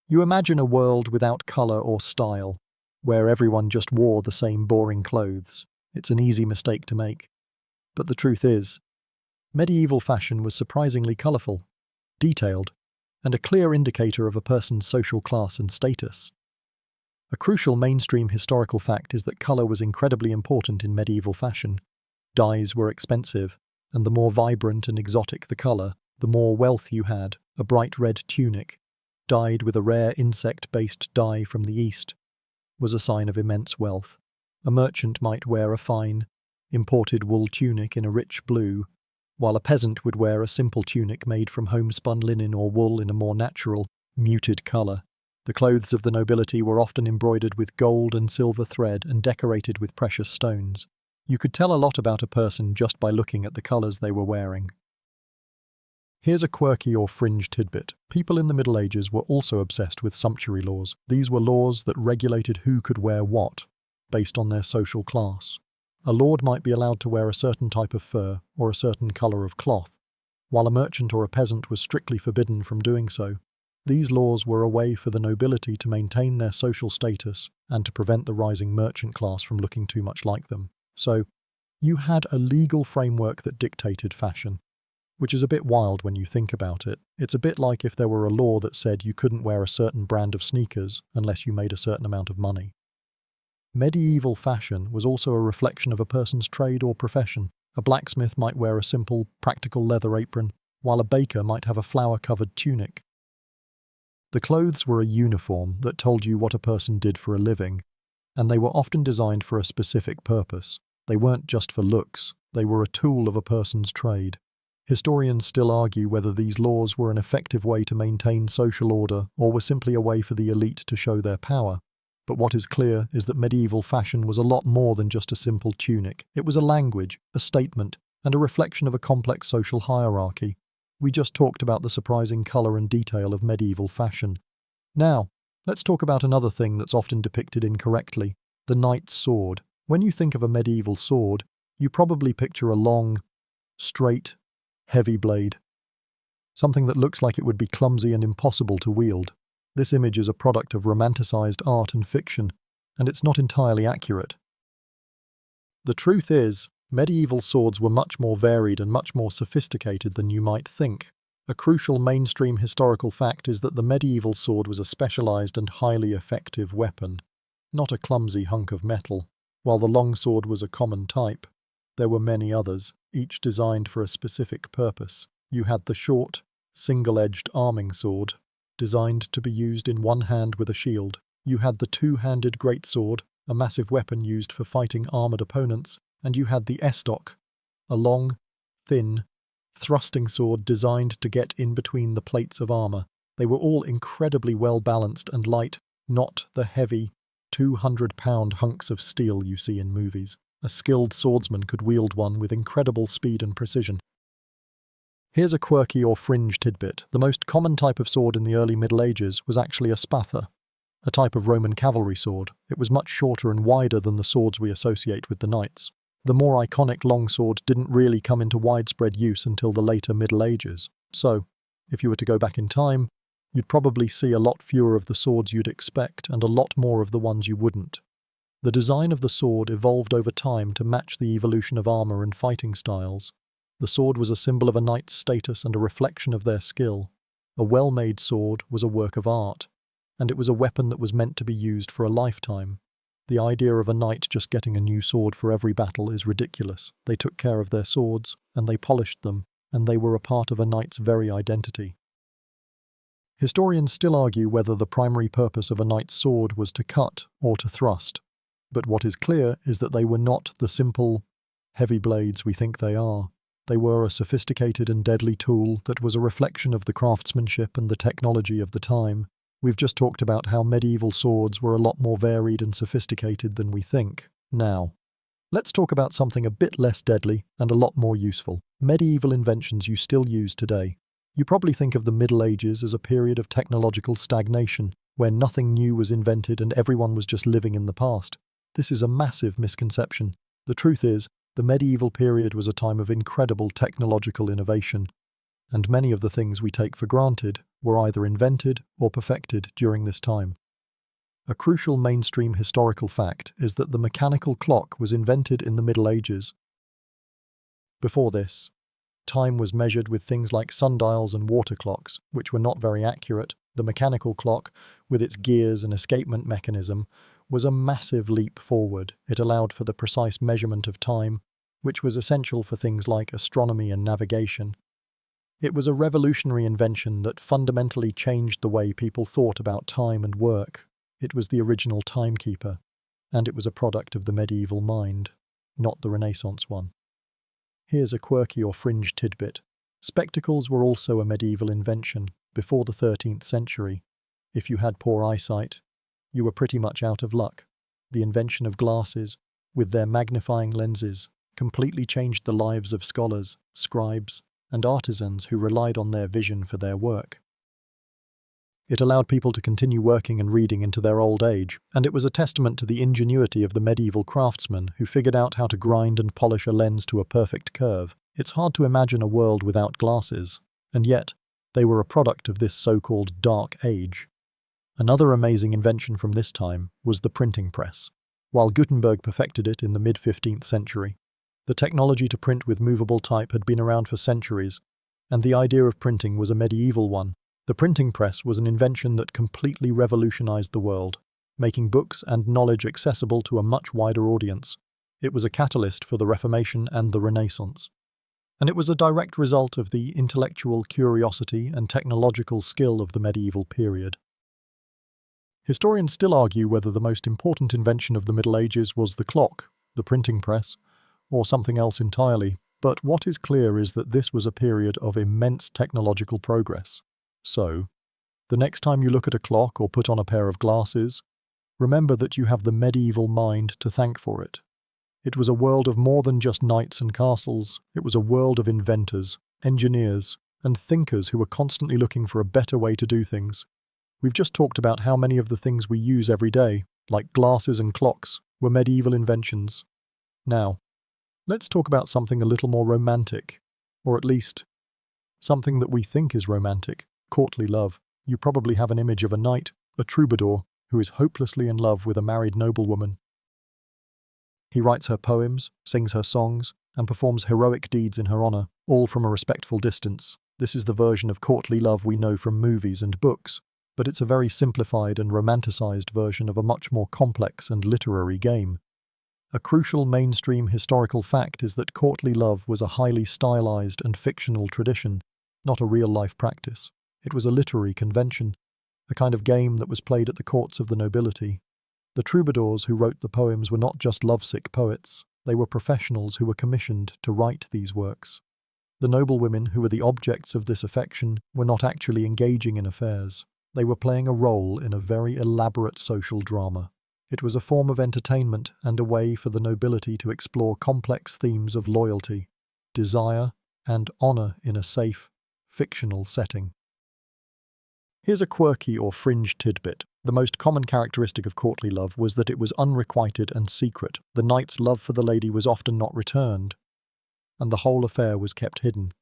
You imagine a world without colour or style, where everyone just wore the same boring clothes. It's an easy mistake to make. But the truth is, medieval fashion was surprisingly colourful, detailed, and a clear indicator of a person's social class and status. A crucial mainstream historical fact is that colour was incredibly important in medieval fashion. Dyes were expensive, and the more vibrant and exotic the colour, the more wealth you had. A bright red tunic, dyed with a rare insect-based dye from the East, was a sign of immense wealth. A merchant might wear a fine, imported wool tunic in a rich blue, while a peasant would wear a simple tunic made from homespun linen or wool in a more natural, muted colour. The clothes of the nobility were often embroidered with gold and silver thread and decorated with precious stones. You could tell a lot about a person just by looking at the colours they were wearing. Here's a quirky or fringe tidbit. People in the Middle Ages were also obsessed with sumptuary laws. These were laws that regulated who could wear what, based on their social class. A lord might be allowed to wear a certain type of fur or a certain colour of cloth, while a merchant or a peasant was strictly forbidden from doing so. These laws were a way for the nobility to maintain their social status and to prevent the rising merchant class from looking too much like them. So, you had a legal framework that dictated fashion, which is a bit wild when you think about it. It's a bit like if there were a law that said you couldn't wear a certain brand of sneakers unless you made a certain amount of money. Medieval fashion was also a reflection of a person's trade or profession. A blacksmith might wear a simple, practical leather apron, while a baker might have a flower-covered tunic. The clothes were a uniform that told you what a person did for a living, and they were often designed for a specific purpose. They weren't just for looks, they were a tool of a person's trade. Historians still argue whether these laws were an effective way to maintain social order or were simply a way for the elite to show their power. But what is clear is that medieval fashion was a lot more than just a simple tunic. It was a language, a statement, and a reflection of a complex social hierarchy. We just talked about the surprising colour and detail of medieval fashion. Now, let's talk about another thing that's often depicted incorrectly: the knight's sword. When you think of a medieval sword, you probably picture a long, straight, heavy blade. Something that looks like it would be clumsy and impossible to wield. This image is a product of romanticized art and fiction, and it's not entirely accurate. The truth is, medieval swords were much more varied and much more sophisticated than you might think. A crucial mainstream historical fact is that the medieval sword was a specialized and highly effective weapon, not a clumsy hunk of metal. While the longsword was a common type, there were many others, each designed for a specific purpose. You had the short, single-edged arming sword, designed to be used in one hand with a shield. You had the two-handed greatsword, a massive weapon used for fighting armored opponents, and you had the estoc, a long, thin, thrusting sword designed to get in between the plates of armor. They were all incredibly well-balanced and light, not the heavy, 200-pound hunks of steel you see in movies. A skilled swordsman could wield one with incredible speed and precision. Here's a quirky or fringe tidbit. The most common type of sword in the early Middle Ages was actually a spatha, a type of Roman cavalry sword. It was much shorter and wider than the swords we associate with the knights. The more iconic longsword didn't really come into widespread use until the later Middle Ages. So, if you were to go back in time, you'd probably see a lot fewer of the swords you'd expect and a lot more of the ones you wouldn't. The design of the sword evolved over time to match the evolution of armor and fighting styles. The sword was a symbol of a knight's status and a reflection of their skill. A well-made sword was a work of art, and it was a weapon that was meant to be used for a lifetime. The idea of a knight just getting a new sword for every battle is ridiculous. They took care of their swords, and they polished them, and they were a part of a knight's very identity. Historians still argue whether the primary purpose of a knight's sword was to cut or to thrust, but what is clear is that they were not the simple, heavy blades we think they are. They were a sophisticated and deadly tool that was a reflection of the craftsmanship and the technology of the time. We've just talked about how medieval swords were a lot more varied and sophisticated than we think. Now, let's talk about something a bit less deadly and a lot more useful. Medieval inventions you still use today. You probably think of the Middle Ages as a period of technological stagnation, where nothing new was invented and everyone was just living in the past. This is a massive misconception. The truth is, the medieval period was a time of incredible technological innovation, and many of the things we take for granted were either invented or perfected during this time. A crucial mainstream historical fact is that the mechanical clock was invented in the Middle Ages. Before this, time was measured with things like sundials and water clocks, which were not very accurate. The mechanical clock, with its gears and escapement mechanism, was a massive leap forward. It allowed for the precise measurement of time, which was essential for things like astronomy and navigation. It was a revolutionary invention that fundamentally changed the way people thought about time and work. It was the original timekeeper, and it was a product of the medieval mind, not the Renaissance one. Here's a quirky or fringe tidbit. Spectacles were also a medieval invention before the 13th century. If you had poor eyesight, you were pretty much out of luck. The invention of glasses, with their magnifying lenses, completely changed the lives of scholars, scribes, and artisans who relied on their vision for their work. It allowed people to continue working and reading into their old age, and it was a testament to the ingenuity of the medieval craftsmen who figured out how to grind and polish a lens to a perfect curve. It's hard to imagine a world without glasses, and yet they were a product of this so-called Dark Age. Another amazing invention from this time was the printing press. While Gutenberg perfected it in the mid-15th century, the technology to print with movable type had been around for centuries, and the idea of printing was a medieval one. The printing press was an invention that completely revolutionized the world, making books and knowledge accessible to a much wider audience. It was a catalyst for the Reformation and the Renaissance. And it was a direct result of the intellectual curiosity and technological skill of the medieval period. Historians still argue whether the most important invention of the Middle Ages was the clock, the printing press, or something else entirely, but what is clear is that this was a period of immense technological progress. So, the next time you look at a clock or put on a pair of glasses, remember that you have the medieval mind to thank for it. It was a world of more than just knights and castles. It was a world of inventors, engineers, and thinkers who were constantly looking for a better way to do things. We've just talked about how many of the things we use every day, like glasses and clocks, were medieval inventions. Now, let's talk about something a little more romantic, or at least something that we think is romantic, courtly love. You probably have an image of a knight, a troubadour, who is hopelessly in love with a married noblewoman. He writes her poems, sings her songs, and performs heroic deeds in her honor, all from a respectful distance. This is the version of courtly love we know from movies and books, but it's a very simplified and romanticized version of a much more complex and literary game. A crucial mainstream historical fact is that courtly love was a highly stylized and fictional tradition, not a real-life practice. It was a literary convention, a kind of game that was played at the courts of the nobility. The troubadours who wrote the poems were not just lovesick poets, they were professionals who were commissioned to write these works. The noblewomen who were the objects of this affection were not actually engaging in affairs. They were playing a role in a very elaborate social drama. It was a form of entertainment and a way for the nobility to explore complex themes of loyalty, desire, and honor in a safe, fictional setting. Here's a quirky or fringe tidbit. The most common characteristic of courtly love was that it was unrequited and secret. The knight's love for the lady was often not returned, and the whole affair was kept hidden.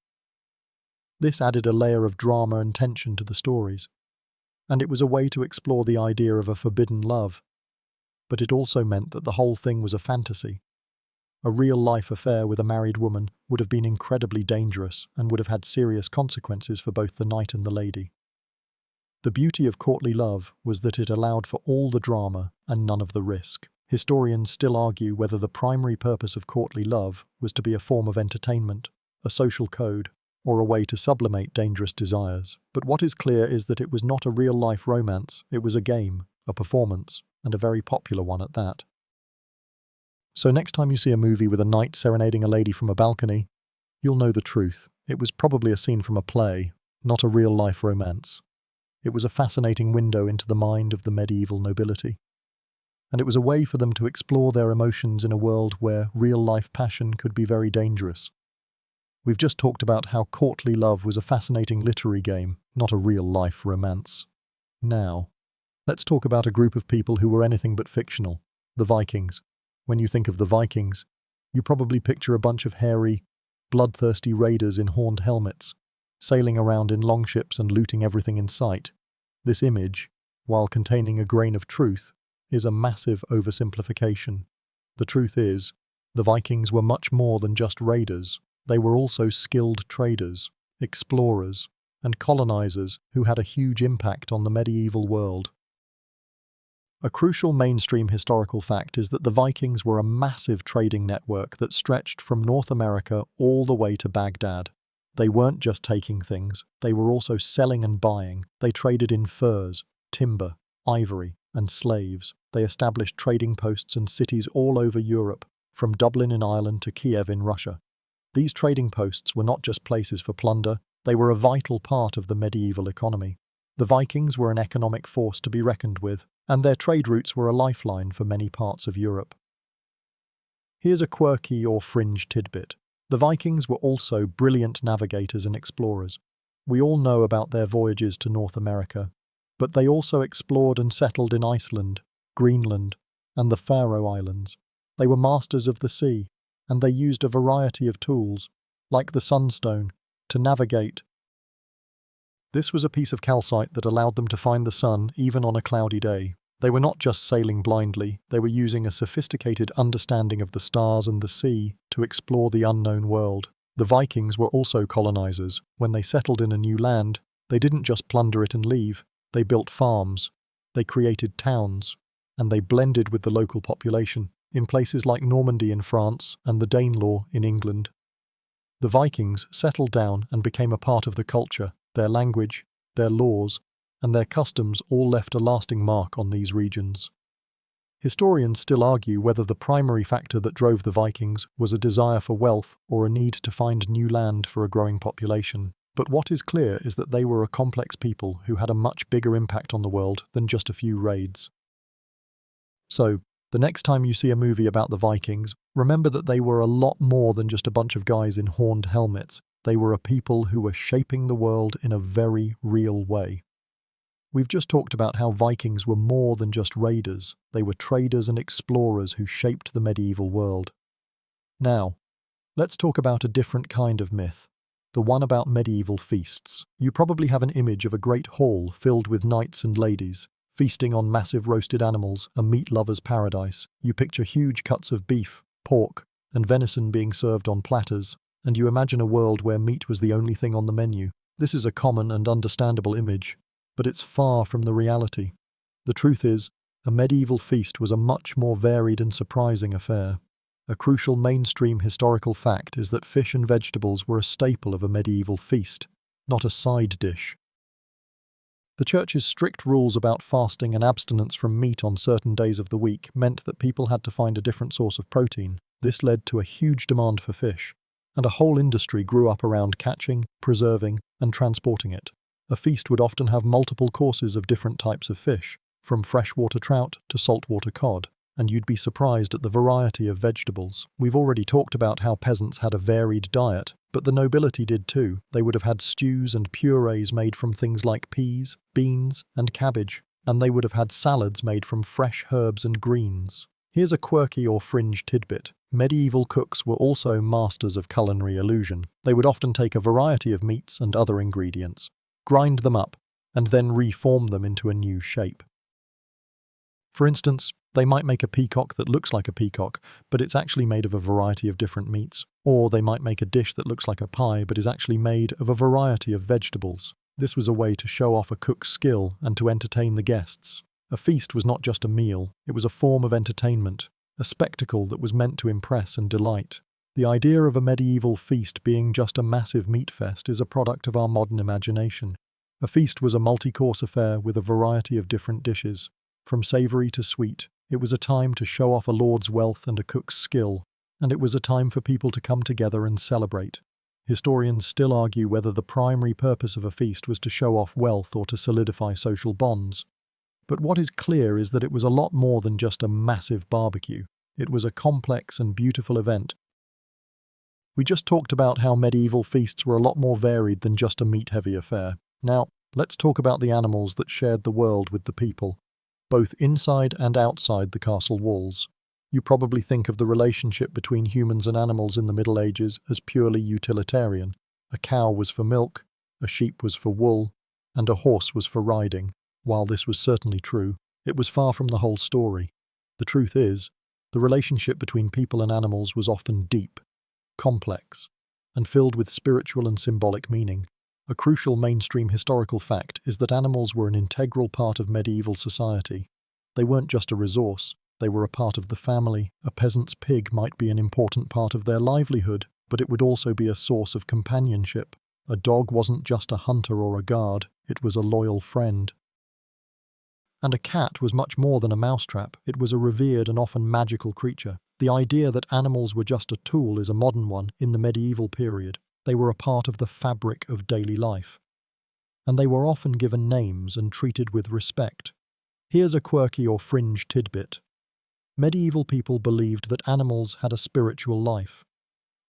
This added a layer of drama and tension to the stories, and it was a way to explore the idea of a forbidden love. But it also meant that the whole thing was a fantasy. A real-life affair with a married woman would have been incredibly dangerous and would have had serious consequences for both the knight and the lady. The beauty of courtly love was that it allowed for all the drama and none of the risk. Historians still argue whether the primary purpose of courtly love was to be a form of entertainment, a social code, or a way to sublimate dangerous desires. But what is clear is that it was not a real-life romance, it was a game, a performance, and a very popular one at that. So next time you see a movie with a knight serenading a lady from a balcony, you'll know the truth. It was probably a scene from a play, not a real-life romance. It was a fascinating window into the mind of the medieval nobility. And it was a way for them to explore their emotions in a world where real-life passion could be very dangerous. We've just talked about how courtly love was a fascinating literary game, not a real-life romance. Now, let's talk about a group of people who were anything but fictional, the Vikings. When you think of the Vikings, you probably picture a bunch of hairy, bloodthirsty raiders in horned helmets, sailing around in longships and looting everything in sight. This image, while containing a grain of truth, is a massive oversimplification. The truth is, the Vikings were much more than just raiders. They were also skilled traders, explorers, and colonizers who had a huge impact on the medieval world. A crucial mainstream historical fact is that the Vikings were a massive trading network that stretched from North America all the way to Baghdad. They weren't just taking things, they were also selling and buying. They traded in furs, timber, ivory, and slaves. They established trading posts and cities all over Europe, from Dublin in Ireland to Kiev in Russia. These trading posts were not just places for plunder, they were a vital part of the medieval economy. The Vikings were an economic force to be reckoned with, and their trade routes were a lifeline for many parts of Europe. Here's a quirky or fringe tidbit. The Vikings were also brilliant navigators and explorers. We all know about their voyages to North America, but they also explored and settled in Iceland, Greenland, and the Faroe Islands. They were masters of the sea, and they used a variety of tools, like the sunstone, to navigate. This was a piece of calcite that allowed them to find the sun even on a cloudy day. They were not just sailing blindly, they were using a sophisticated understanding of the stars and the sea to explore the unknown world. The Vikings were also colonizers. When they settled in a new land, they didn't just plunder it and leave. They built farms, they created towns, and they blended with the local population in places like Normandy in France and the Danelaw in England. The Vikings settled down and became a part of the culture. Their language, their laws, and their customs all left a lasting mark on these regions. Historians still argue whether the primary factor that drove the Vikings was a desire for wealth or a need to find new land for a growing population. But what is clear is that they were a complex people who had a much bigger impact on the world than just a few raids. So, the next time you see a movie about the Vikings, remember that they were a lot more than just a bunch of guys in horned helmets. They were a people who were shaping the world in a very real way. We've just talked about how Vikings were more than just raiders. They were traders and explorers who shaped the medieval world. Now, let's talk about a different kind of myth, the one about medieval feasts. You probably have an image of a great hall filled with knights and ladies, feasting on massive roasted animals, a meat lover's paradise. You picture huge cuts of beef, pork, and venison being served on platters, and you imagine a world where meat was the only thing on the menu. This is a common and understandable image, but it's far from the reality. The truth is, a medieval feast was a much more varied and surprising affair. A crucial mainstream historical fact is that fish and vegetables were a staple of a medieval feast, not a side dish. The Church's strict rules about fasting and abstinence from meat on certain days of the week meant that people had to find a different source of protein. This led to a huge demand for fish, and a whole industry grew up around catching, preserving, and transporting it. A feast would often have multiple courses of different types of fish, from freshwater trout to saltwater cod, and you'd be surprised at the variety of vegetables. We've already talked about how peasants had a varied diet, but the nobility did too. They would have had stews and purees made from things like peas, beans, and cabbage, and they would have had salads made from fresh herbs and greens. Here's a quirky or fringe tidbit. Medieval cooks were also masters of culinary illusion. They would often take a variety of meats and other ingredients, grind them up, and then reform them into a new shape. For instance, they might make a peacock that looks like a peacock, but it's actually made of a variety of different meats. Or they might make a dish that looks like a pie, but is actually made of a variety of vegetables. This was a way to show off a cook's skill and to entertain the guests. A feast was not just a meal, it was a form of entertainment, a spectacle that was meant to impress and delight. The idea of a medieval feast being just a massive meat fest is a product of our modern imagination. A feast was a multi-course affair with a variety of different dishes, from savoury to sweet. It was a time to show off a lord's wealth and a cook's skill, and it was a time for people to come together and celebrate. Historians still argue whether the primary purpose of a feast was to show off wealth or to solidify social bonds. But what is clear is that it was a lot more than just a massive barbecue. It was a complex and beautiful event. We just talked about how medieval feasts were a lot more varied than just a meat-heavy affair. Now, let's talk about the animals that shared the world with the people, both inside and outside the castle walls. You probably think of the relationship between humans and animals in the Middle Ages as purely utilitarian. A cow was for milk, a sheep was for wool, and a horse was for riding. While this was certainly true, it was far from the whole story. The truth is, the relationship between people and animals was often deep, complex, and filled with spiritual and symbolic meaning. A crucial mainstream historical fact is that animals were an integral part of medieval society. They weren't just a resource, they were a part of the family. A peasant's pig might be an important part of their livelihood, but it would also be a source of companionship. A dog wasn't just a hunter or a guard, it was a loyal friend. And a cat was much more than a mousetrap. It was a revered and often magical creature. The idea that animals were just a tool is a modern one in the medieval period. They were a part of the fabric of daily life. And they were often given names and treated with respect. Here's a quirky or fringe tidbit. Medieval people believed that animals had a spiritual life.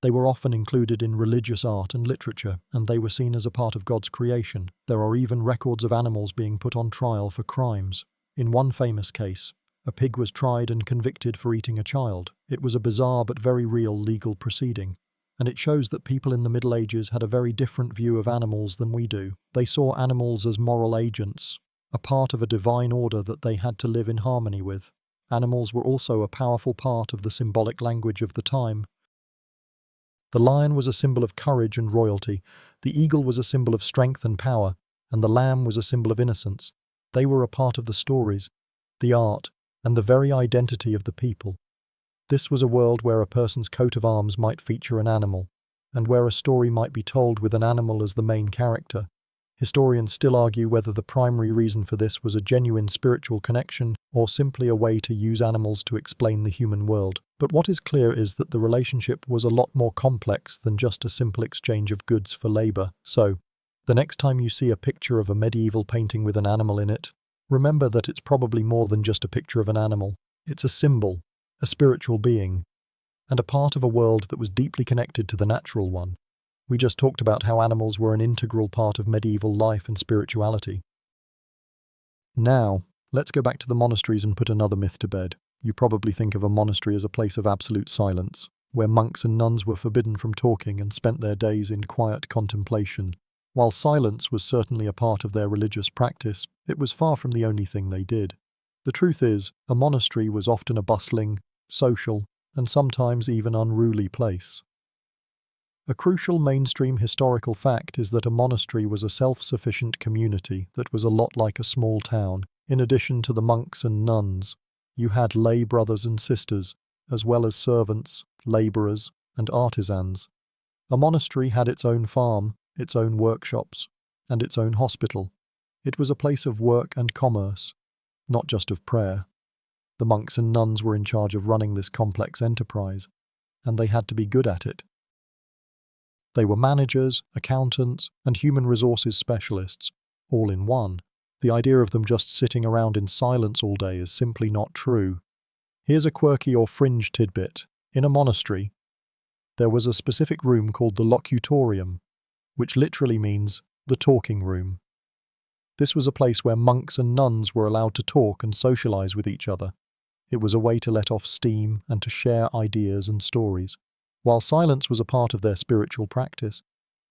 They were often included in religious art and literature, and they were seen as a part of God's creation. There are even records of animals being put on trial for crimes. In one famous case, a pig was tried and convicted for eating a child. It was a bizarre but very real legal proceeding, and it shows that people in the Middle Ages had a very different view of animals than we do. They saw animals as moral agents, a part of a divine order that they had to live in harmony with. Animals were also a powerful part of the symbolic language of the time. The lion was a symbol of courage and royalty, the eagle was a symbol of strength and power, and the lamb was a symbol of innocence. They were a part of the stories, the art, and the very identity of the people. This was a world where a person's coat of arms might feature an animal, and where a story might be told with an animal as the main character. Historians still argue whether the primary reason for this was a genuine spiritual connection or simply a way to use animals to explain the human world. But what is clear is that the relationship was a lot more complex than just a simple exchange of goods for labor. So, the next time you see a picture of a medieval painting with an animal in it, remember that it's probably more than just a picture of an animal. It's a symbol, a spiritual being, and a part of a world that was deeply connected to the natural one. We just talked about how animals were an integral part of medieval life and spirituality. Now, let's go back to the monasteries and put another myth to bed. You probably think of a monastery as a place of absolute silence, where monks and nuns were forbidden from talking and spent their days in quiet contemplation. While silence was certainly a part of their religious practice, it was far from the only thing they did. The truth is, a monastery was often a bustling, social, and sometimes even unruly place. A crucial mainstream historical fact is that a monastery was a self-sufficient community that was a lot like a small town. In addition to the monks and nuns, you had lay brothers and sisters, as well as servants, labourers, and artisans. A monastery had its own farm, its own workshops, and its own hospital. It was a place of work and commerce, not just of prayer. The monks and nuns were in charge of running this complex enterprise, and they had to be good at it. They were managers, accountants, and human resources specialists, all in one. The idea of them just sitting around in silence all day is simply not true. Here's a quirky or fringe tidbit. In a monastery, there was a specific room called the locutorium, which literally means the talking room. This was a place where monks and nuns were allowed to talk and socialize with each other. It was a way to let off steam and to share ideas and stories. While silence was a part of their spiritual practice,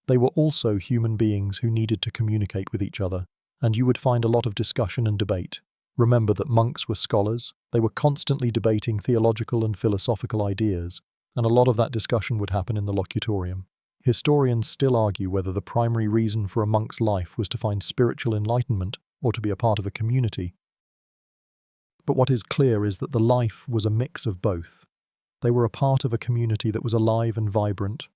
they were also human beings who needed to communicate with each other, and you would find a lot of discussion and debate. Remember that monks were scholars. They were constantly debating theological and philosophical ideas, and a lot of that discussion would happen in the locutorium. Historians still argue whether the primary reason for a monk's life was to find spiritual enlightenment or to be a part of a community. But what is clear is that the life was a mix of both. They were a part of a community that was alive and vibrant,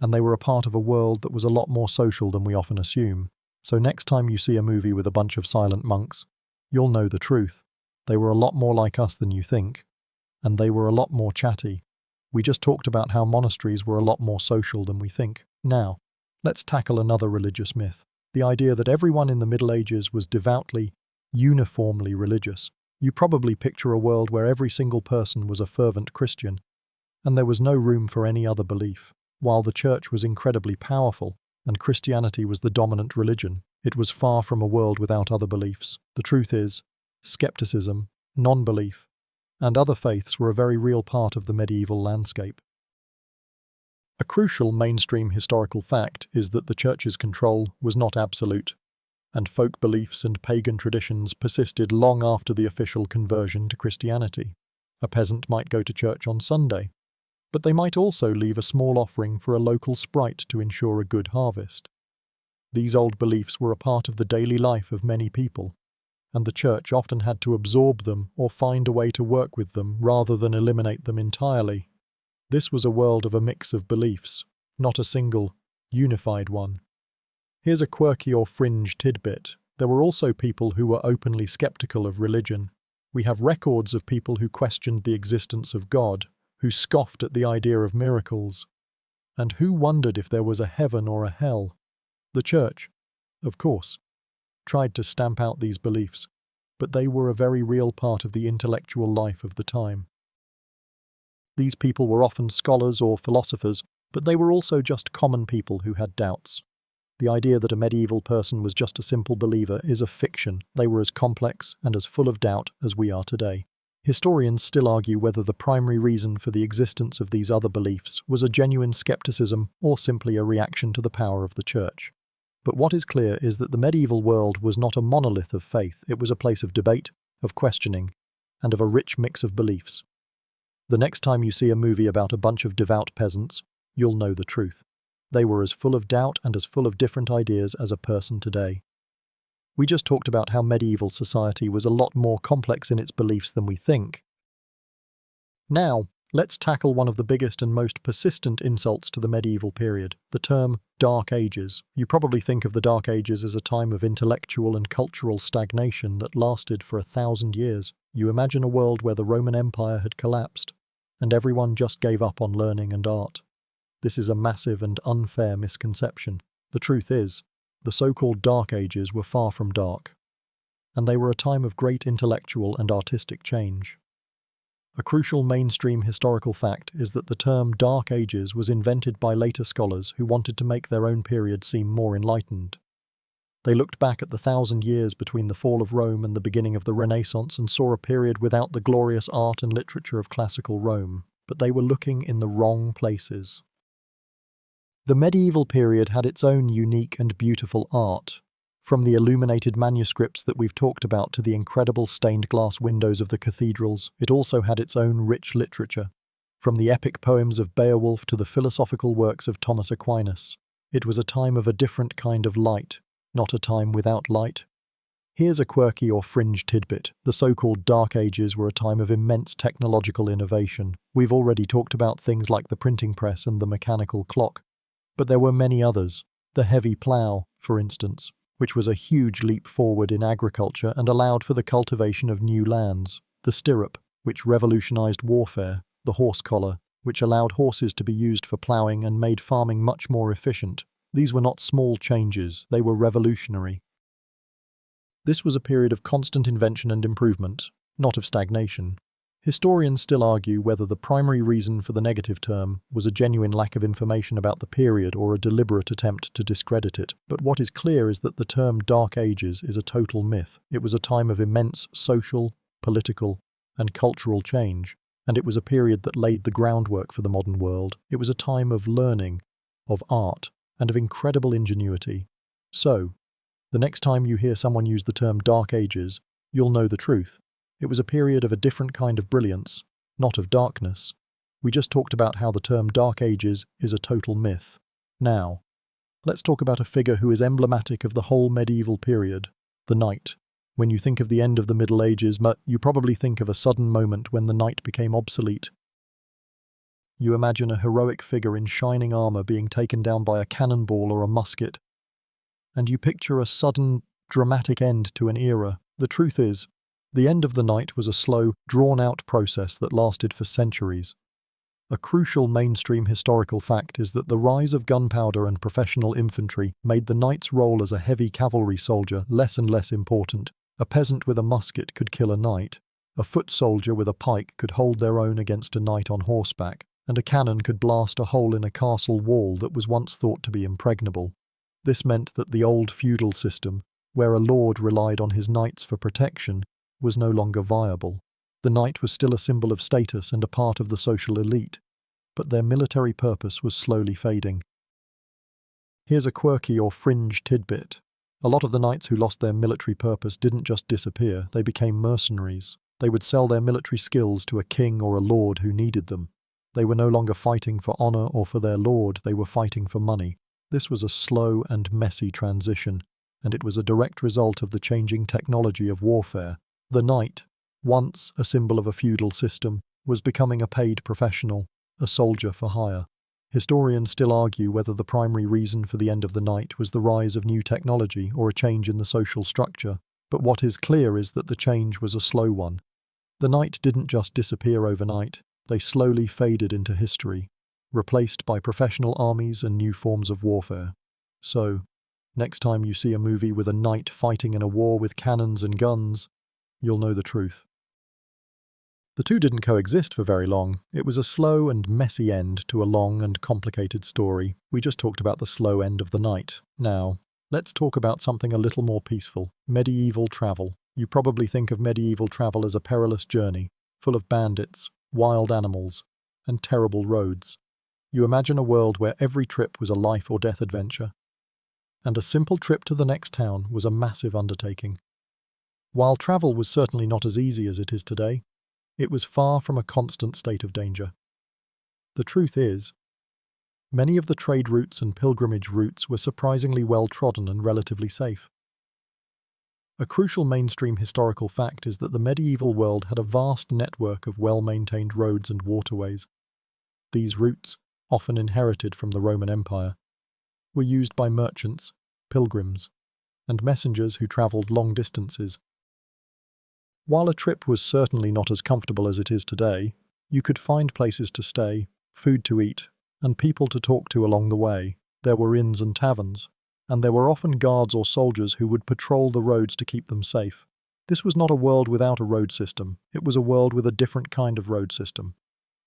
and they were a part of a world that was a lot more social than we often assume. So next time you see a movie with a bunch of silent monks, you'll know the truth. They were a lot more like us than you think, and they were a lot more chatty. We just talked about how monasteries were a lot more social than we think. Now, let's tackle another religious myth. The idea that everyone in the Middle Ages was devoutly, uniformly religious. You probably picture a world where every single person was a fervent Christian, and there was no room for any other belief. While the church was incredibly powerful, and Christianity was the dominant religion, it was far from a world without other beliefs. The truth is, skepticism, non-belief, and other faiths were a very real part of the medieval landscape. A crucial mainstream historical fact is that the church's control was not absolute, and folk beliefs and pagan traditions persisted long after the official conversion to Christianity. A peasant might go to church on Sunday, but they might also leave a small offering for a local sprite to ensure a good harvest. These old beliefs were a part of the daily life of many people, and the church often had to absorb them or find a way to work with them rather than eliminate them entirely. This was a world of a mix of beliefs, not a single, unified one. Here's a quirky or fringe tidbit. There were also people who were openly skeptical of religion. We have records of people who questioned the existence of God, who scoffed at the idea of miracles, and who wondered if there was a heaven or a hell. The church, of course, tried to stamp out these beliefs, but they were a very real part of the intellectual life of the time. These people were often scholars or philosophers, but they were also just common people who had doubts. The idea that a medieval person was just a simple believer is a fiction. They were as complex and as full of doubt as we are today. Historians still argue whether the primary reason for the existence of these other beliefs was a genuine skepticism or simply a reaction to the power of the church. But what is clear is that the medieval world was not a monolith of faith. It was a place of debate, of questioning, and of a rich mix of beliefs. The next time you see a movie about a bunch of devout peasants, you'll know the truth. They were as full of doubt and as full of different ideas as a person today. We just talked about how medieval society was a lot more complex in its beliefs than we think. Now, let's tackle one of the biggest and most persistent insults to the medieval period, the term Dark Ages. You probably think of the Dark Ages as a time of intellectual and cultural stagnation that lasted for 1,000 years. You imagine a world where the Roman Empire had collapsed, and everyone just gave up on learning and art. This is a massive and unfair misconception. The truth is, the so-called Dark Ages were far from dark, and they were a time of great intellectual and artistic change. A crucial mainstream historical fact is that the term Dark Ages was invented by later scholars who wanted to make their own period seem more enlightened. They looked back at the 1,000 years between the fall of Rome and the beginning of the Renaissance and saw a period without the glorious art and literature of classical Rome. But they were looking in the wrong places. The medieval period had its own unique and beautiful art. From the illuminated manuscripts that we've talked about to the incredible stained glass windows of the cathedrals, it also had its own rich literature. From the epic poems of Beowulf to the philosophical works of Thomas Aquinas, it was a time of a different kind of light, not a time without light. Here's a quirky or fringe tidbit. The so-called Dark Ages were a time of immense technological innovation. We've already talked about things like the printing press and the mechanical clock, but there were many others. The heavy plough, for instance, which was a huge leap forward in agriculture and allowed for the cultivation of new lands. The stirrup, which revolutionized warfare. The horse collar, which allowed horses to be used for ploughing and made farming much more efficient. These were not small changes, they were revolutionary. This was a period of constant invention and improvement, not of stagnation. Historians still argue whether the primary reason for the negative term was a genuine lack of information about the period or a deliberate attempt to discredit it. But what is clear is that the term Dark Ages is a total myth. It was a time of immense social, political, and cultural change, and it was a period that laid the groundwork for the modern world. It was a time of learning, of art, and of incredible ingenuity. So, the next time you hear someone use the term Dark Ages, you'll know the truth. It was a period of a different kind of brilliance, not of darkness. We just talked about how the term Dark Ages is a total myth. Now, let's talk about a figure who is emblematic of the whole medieval period, the knight. When you think of the end of the Middle Ages, you probably think of a sudden moment when the knight became obsolete. You imagine a heroic figure in shining armor being taken down by a cannonball or a musket, and you picture a sudden, dramatic end to an era. The truth is, the end of the knight was a slow, drawn-out process that lasted for centuries. A crucial mainstream historical fact is that the rise of gunpowder and professional infantry made the knight's role as a heavy cavalry soldier less and less important. A peasant with a musket could kill a knight, a foot soldier with a pike could hold their own against a knight on horseback, and a cannon could blast a hole in a castle wall that was once thought to be impregnable. This meant that the old feudal system, where a lord relied on his knights for protection, was no longer viable. The knight was still a symbol of status and a part of the social elite, but their military purpose was slowly fading. Here's a quirky or fringe tidbit. A lot of the knights who lost their military purpose didn't just disappear, they became mercenaries. They would sell their military skills to a king or a lord who needed them. They were no longer fighting for honor or for their lord, they were fighting for money. This was a slow and messy transition, and it was a direct result of the changing technology of warfare. The knight, once a symbol of a feudal system, was becoming a paid professional, a soldier for hire. Historians still argue whether the primary reason for the end of the knight was the rise of new technology or a change in the social structure, but what is clear is that the change was a slow one. The knight didn't just disappear overnight, they slowly faded into history, replaced by professional armies and new forms of warfare. So, next time you see a movie with a knight fighting in a war with cannons and guns, you'll know the truth. The two didn't coexist for very long. It was a slow and messy end to a long and complicated story. We just talked about the slow end of the knight. Now, let's talk about something a little more peaceful. Medieval travel. You probably think of medieval travel as a perilous journey, full of bandits, wild animals, and terrible roads. You imagine a world where every trip was a life or death adventure, and a simple trip to the next town was a massive undertaking. While travel was certainly not as easy as it is today, it was far from a constant state of danger. The truth is, many of the trade routes and pilgrimage routes were surprisingly well-trodden and relatively safe. A crucial mainstream historical fact is that the medieval world had a vast network of well-maintained roads and waterways. These routes, often inherited from the Roman Empire, were used by merchants, pilgrims, and messengers who travelled long distances. While a trip was certainly not as comfortable as it is today, you could find places to stay, food to eat, and people to talk to along the way. There were inns and taverns, and there were often guards or soldiers who would patrol the roads to keep them safe. This was not a world without a road system, it was a world with a different kind of road system.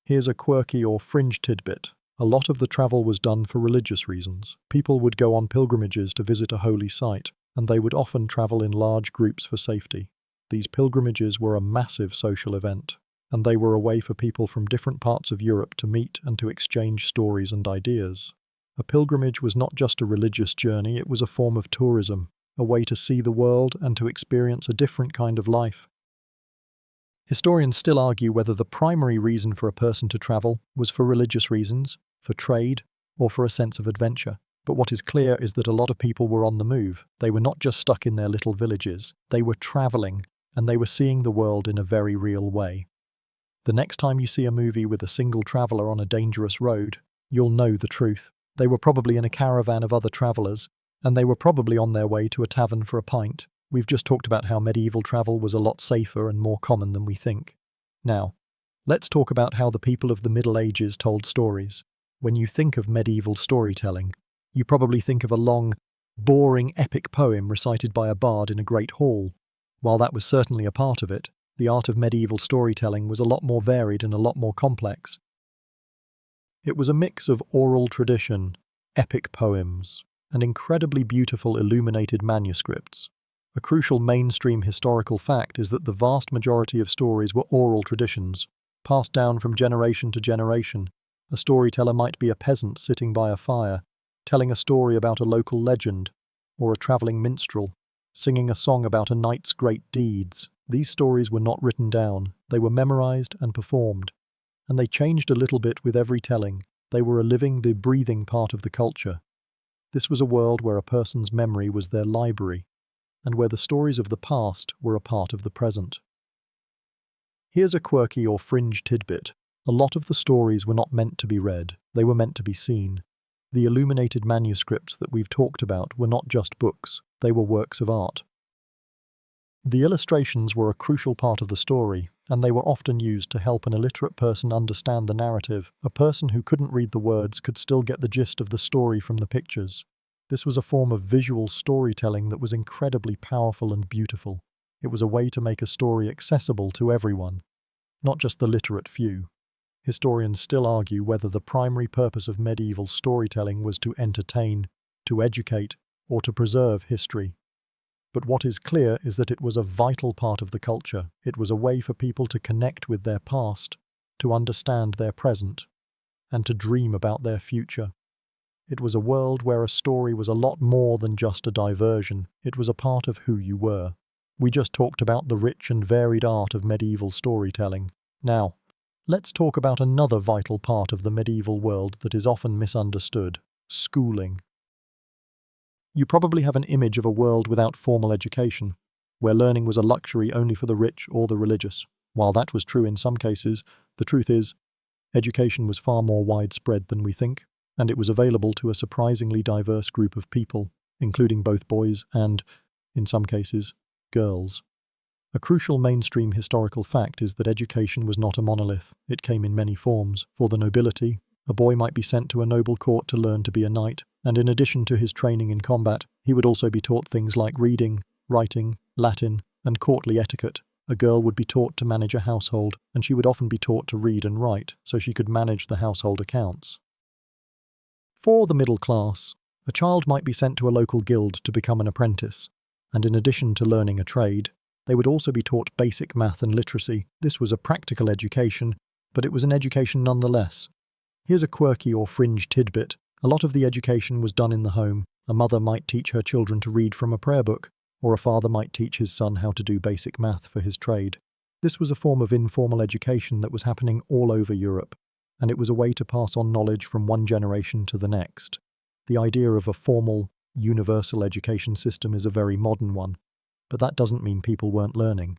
Here's a quirky or fringe tidbit. A lot of the travel was done for religious reasons. People would go on pilgrimages to visit a holy site, and they would often travel in large groups for safety. These pilgrimages were a massive social event, and they were a way for people from different parts of Europe to meet and to exchange stories and ideas. A pilgrimage was not just a religious journey, it was a form of tourism, a way to see the world and to experience a different kind of life. Historians still argue whether the primary reason for a person to travel was for religious reasons, for trade, or for a sense of adventure. But what is clear is that a lot of people were on the move. They were not just stuck in their little villages. They were traveling, and they were seeing the world in a very real way. The next time you see a movie with a single traveler on a dangerous road, you'll know the truth. They were probably in a caravan of other travelers, and they were probably on their way to a tavern for a pint. We've just talked about how medieval travel was a lot safer and more common than we think. Now, let's talk about how the people of the Middle Ages told stories. When you think of medieval storytelling, you probably think of a long, boring epic poem recited by a bard in a great hall. While that was certainly a part of it, the art of medieval storytelling was a lot more varied and a lot more complex. It was a mix of oral tradition, epic poems, and incredibly beautiful illuminated manuscripts. A crucial mainstream historical fact is that the vast majority of stories were oral traditions, passed down from generation to generation. A storyteller might be a peasant sitting by a fire, telling a story about a local legend, or a travelling minstrel, singing a song about a knight's great deeds. These stories were not written down, they were memorized and performed, and they changed a little bit with every telling. They were a living, the breathing part of the culture. This was a world where a person's memory was their library, and where the stories of the past were a part of the present. Here's a quirky or fringe tidbit. A lot of the stories were not meant to be read, they were meant to be seen. The illuminated manuscripts that we've talked about were not just books, they were works of art. The illustrations were a crucial part of the story, and they were often used to help an illiterate person understand the narrative. A person who couldn't read the words could still get the gist of the story from the pictures. This was a form of visual storytelling that was incredibly powerful and beautiful. It was a way to make a story accessible to everyone, not just the literate few. Historians still argue whether the primary purpose of medieval storytelling was to entertain, to educate, or to preserve history. But what is clear is that it was a vital part of the culture. It was a way for people to connect with their past, to understand their present, and to dream about their future. It was a world where a story was a lot more than just a diversion. It was a part of who you were. We just talked about the rich and varied art of medieval storytelling. Now, let's talk about another vital part of the medieval world that is often misunderstood: schooling. You probably have an image of a world without formal education, where learning was a luxury only for the rich or the religious. While that was true in some cases, the truth is, education was far more widespread than we think, and it was available to a surprisingly diverse group of people, including both boys and, in some cases, girls. A crucial mainstream historical fact is that education was not a monolith. It came in many forms. For the nobility, a boy might be sent to a noble court to learn to be a knight, and in addition to his training in combat, he would also be taught things like reading, writing, Latin, and courtly etiquette. A girl would be taught to manage a household, and she would often be taught to read and write, so she could manage the household accounts. For the middle class, a child might be sent to a local guild to become an apprentice, and in addition to learning a trade, they would also be taught basic math and literacy. This was a practical education, but it was an education nonetheless. Here's a quirky or fringe tidbit. A lot of the education was done in the home. A mother might teach her children to read from a prayer book, or a father might teach his son how to do basic math for his trade. This was a form of informal education that was happening all over Europe, and it was a way to pass on knowledge from one generation to the next. The idea of a formal, universal education system is a very modern one, but that doesn't mean people weren't learning.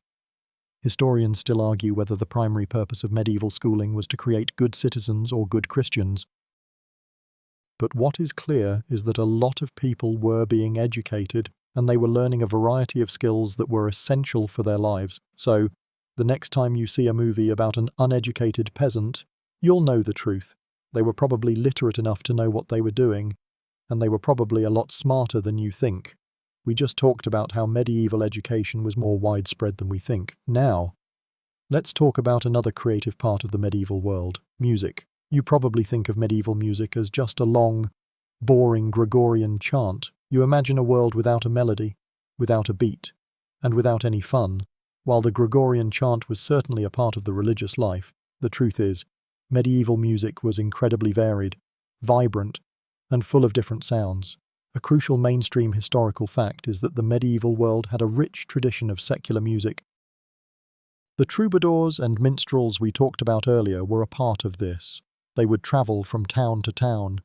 Historians still argue whether the primary purpose of medieval schooling was to create good citizens or good Christians. But what is clear is that a lot of people were being educated, and they were learning a variety of skills that were essential for their lives. So, the next time you see a movie about an uneducated peasant, you'll know the truth. They were probably literate enough to know what they were doing, and they were probably a lot smarter than you think. We just talked about how medieval education was more widespread than we think. Now, let's talk about another creative part of the medieval world: music. You probably think of medieval music as just a long, boring Gregorian chant. You imagine a world without a melody, without a beat, and without any fun. While the Gregorian chant was certainly a part of the religious life, the truth is, medieval music was incredibly varied, vibrant, and full of different sounds. A crucial mainstream historical fact is that the medieval world had a rich tradition of secular music. The troubadours and minstrels we talked about earlier were a part of this. They would travel from town to town,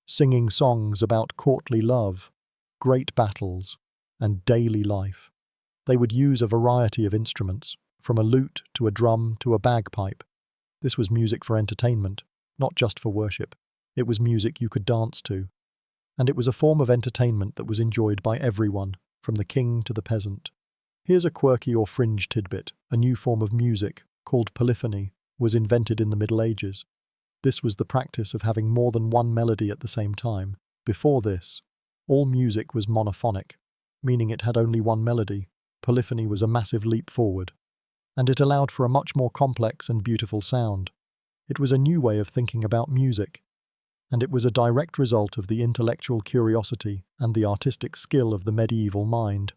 singing songs about courtly love, great battles, and daily life. They would use a variety of instruments, from a lute to a drum to a bagpipe. This was music for entertainment, not just for worship. It was music you could dance to. And it was a form of entertainment that was enjoyed by everyone, from the king to the peasant. Here's a quirky or fringe tidbit. A new form of music, called polyphony, was invented in the Middle Ages. This was the practice of having more than one melody at the same time. Before this, all music was monophonic, meaning it had only one melody. Polyphony was a massive leap forward, and it allowed for a much more complex and beautiful sound. It was a new way of thinking about music, and it was a direct result of the intellectual curiosity and the artistic skill of the medieval mind.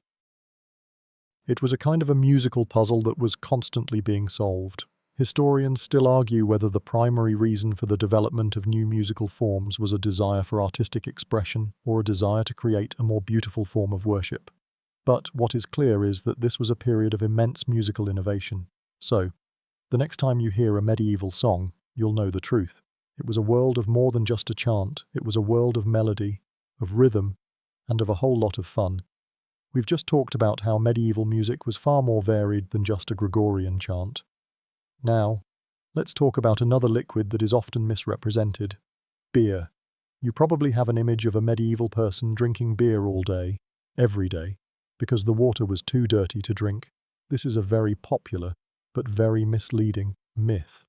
It was a kind of a musical puzzle that was constantly being solved. Historians still argue whether the primary reason for the development of new musical forms was a desire for artistic expression or a desire to create a more beautiful form of worship. But what is clear is that this was a period of immense musical innovation. So, the next time you hear a medieval song, you'll know the truth. It was a world of more than just a chant. It was a world of melody, of rhythm, and of a whole lot of fun. We've just talked about how medieval music was far more varied than just a Gregorian chant. Now, let's talk about another liquid that is often misrepresented: beer. You probably have an image of a medieval person drinking beer all day, every day, because the water was too dirty to drink. This is a very popular, but very misleading myth.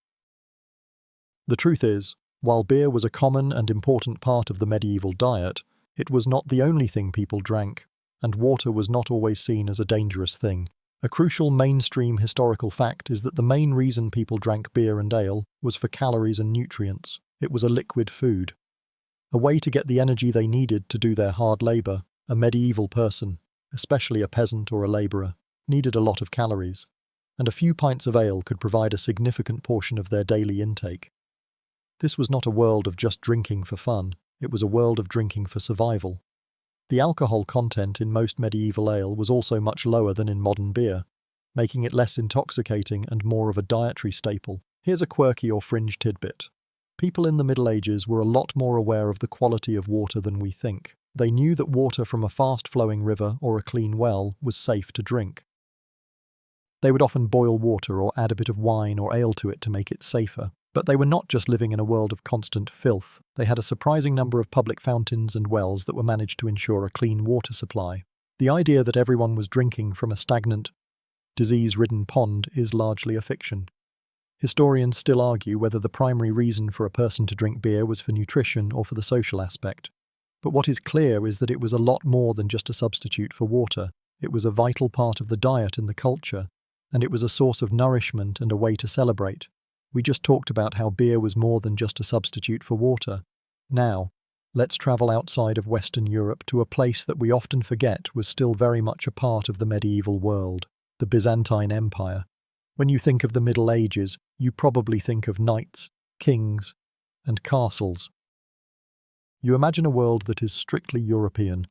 The truth is, while beer was a common and important part of the medieval diet, it was not the only thing people drank, and water was not always seen as a dangerous thing. A crucial mainstream historical fact is that the main reason people drank beer and ale was for calories and nutrients. It was a liquid food, a way to get the energy they needed to do their hard labor. A medieval person, especially a peasant or a laborer, needed a lot of calories, and a few pints of ale could provide a significant portion of their daily intake. This was not a world of just drinking for fun, it was a world of drinking for survival. The alcohol content in most medieval ale was also much lower than in modern beer, making it less intoxicating and more of a dietary staple. Here's a quirky or fringe tidbit. People in the Middle Ages were a lot more aware of the quality of water than we think. They knew that water from a fast-flowing river or a clean well was safe to drink. They would often boil water or add a bit of wine or ale to it to make it safer. But they were not just living in a world of constant filth. They had a surprising number of public fountains and wells that were managed to ensure a clean water supply. The idea that everyone was drinking from a stagnant, disease-ridden pond is largely a fiction. Historians still argue whether the primary reason for a person to drink beer was for nutrition or for the social aspect. But what is clear is that it was a lot more than just a substitute for water. It was a vital part of the diet and the culture, and it was a source of nourishment and a way to celebrate. We just talked about how beer was more than just a substitute for water. Now, let's travel outside of Western Europe to a place that we often forget was still very much a part of the medieval world: the Byzantine Empire. When you think of the Middle Ages, you probably think of knights, kings, and castles. You imagine a world that is strictly European,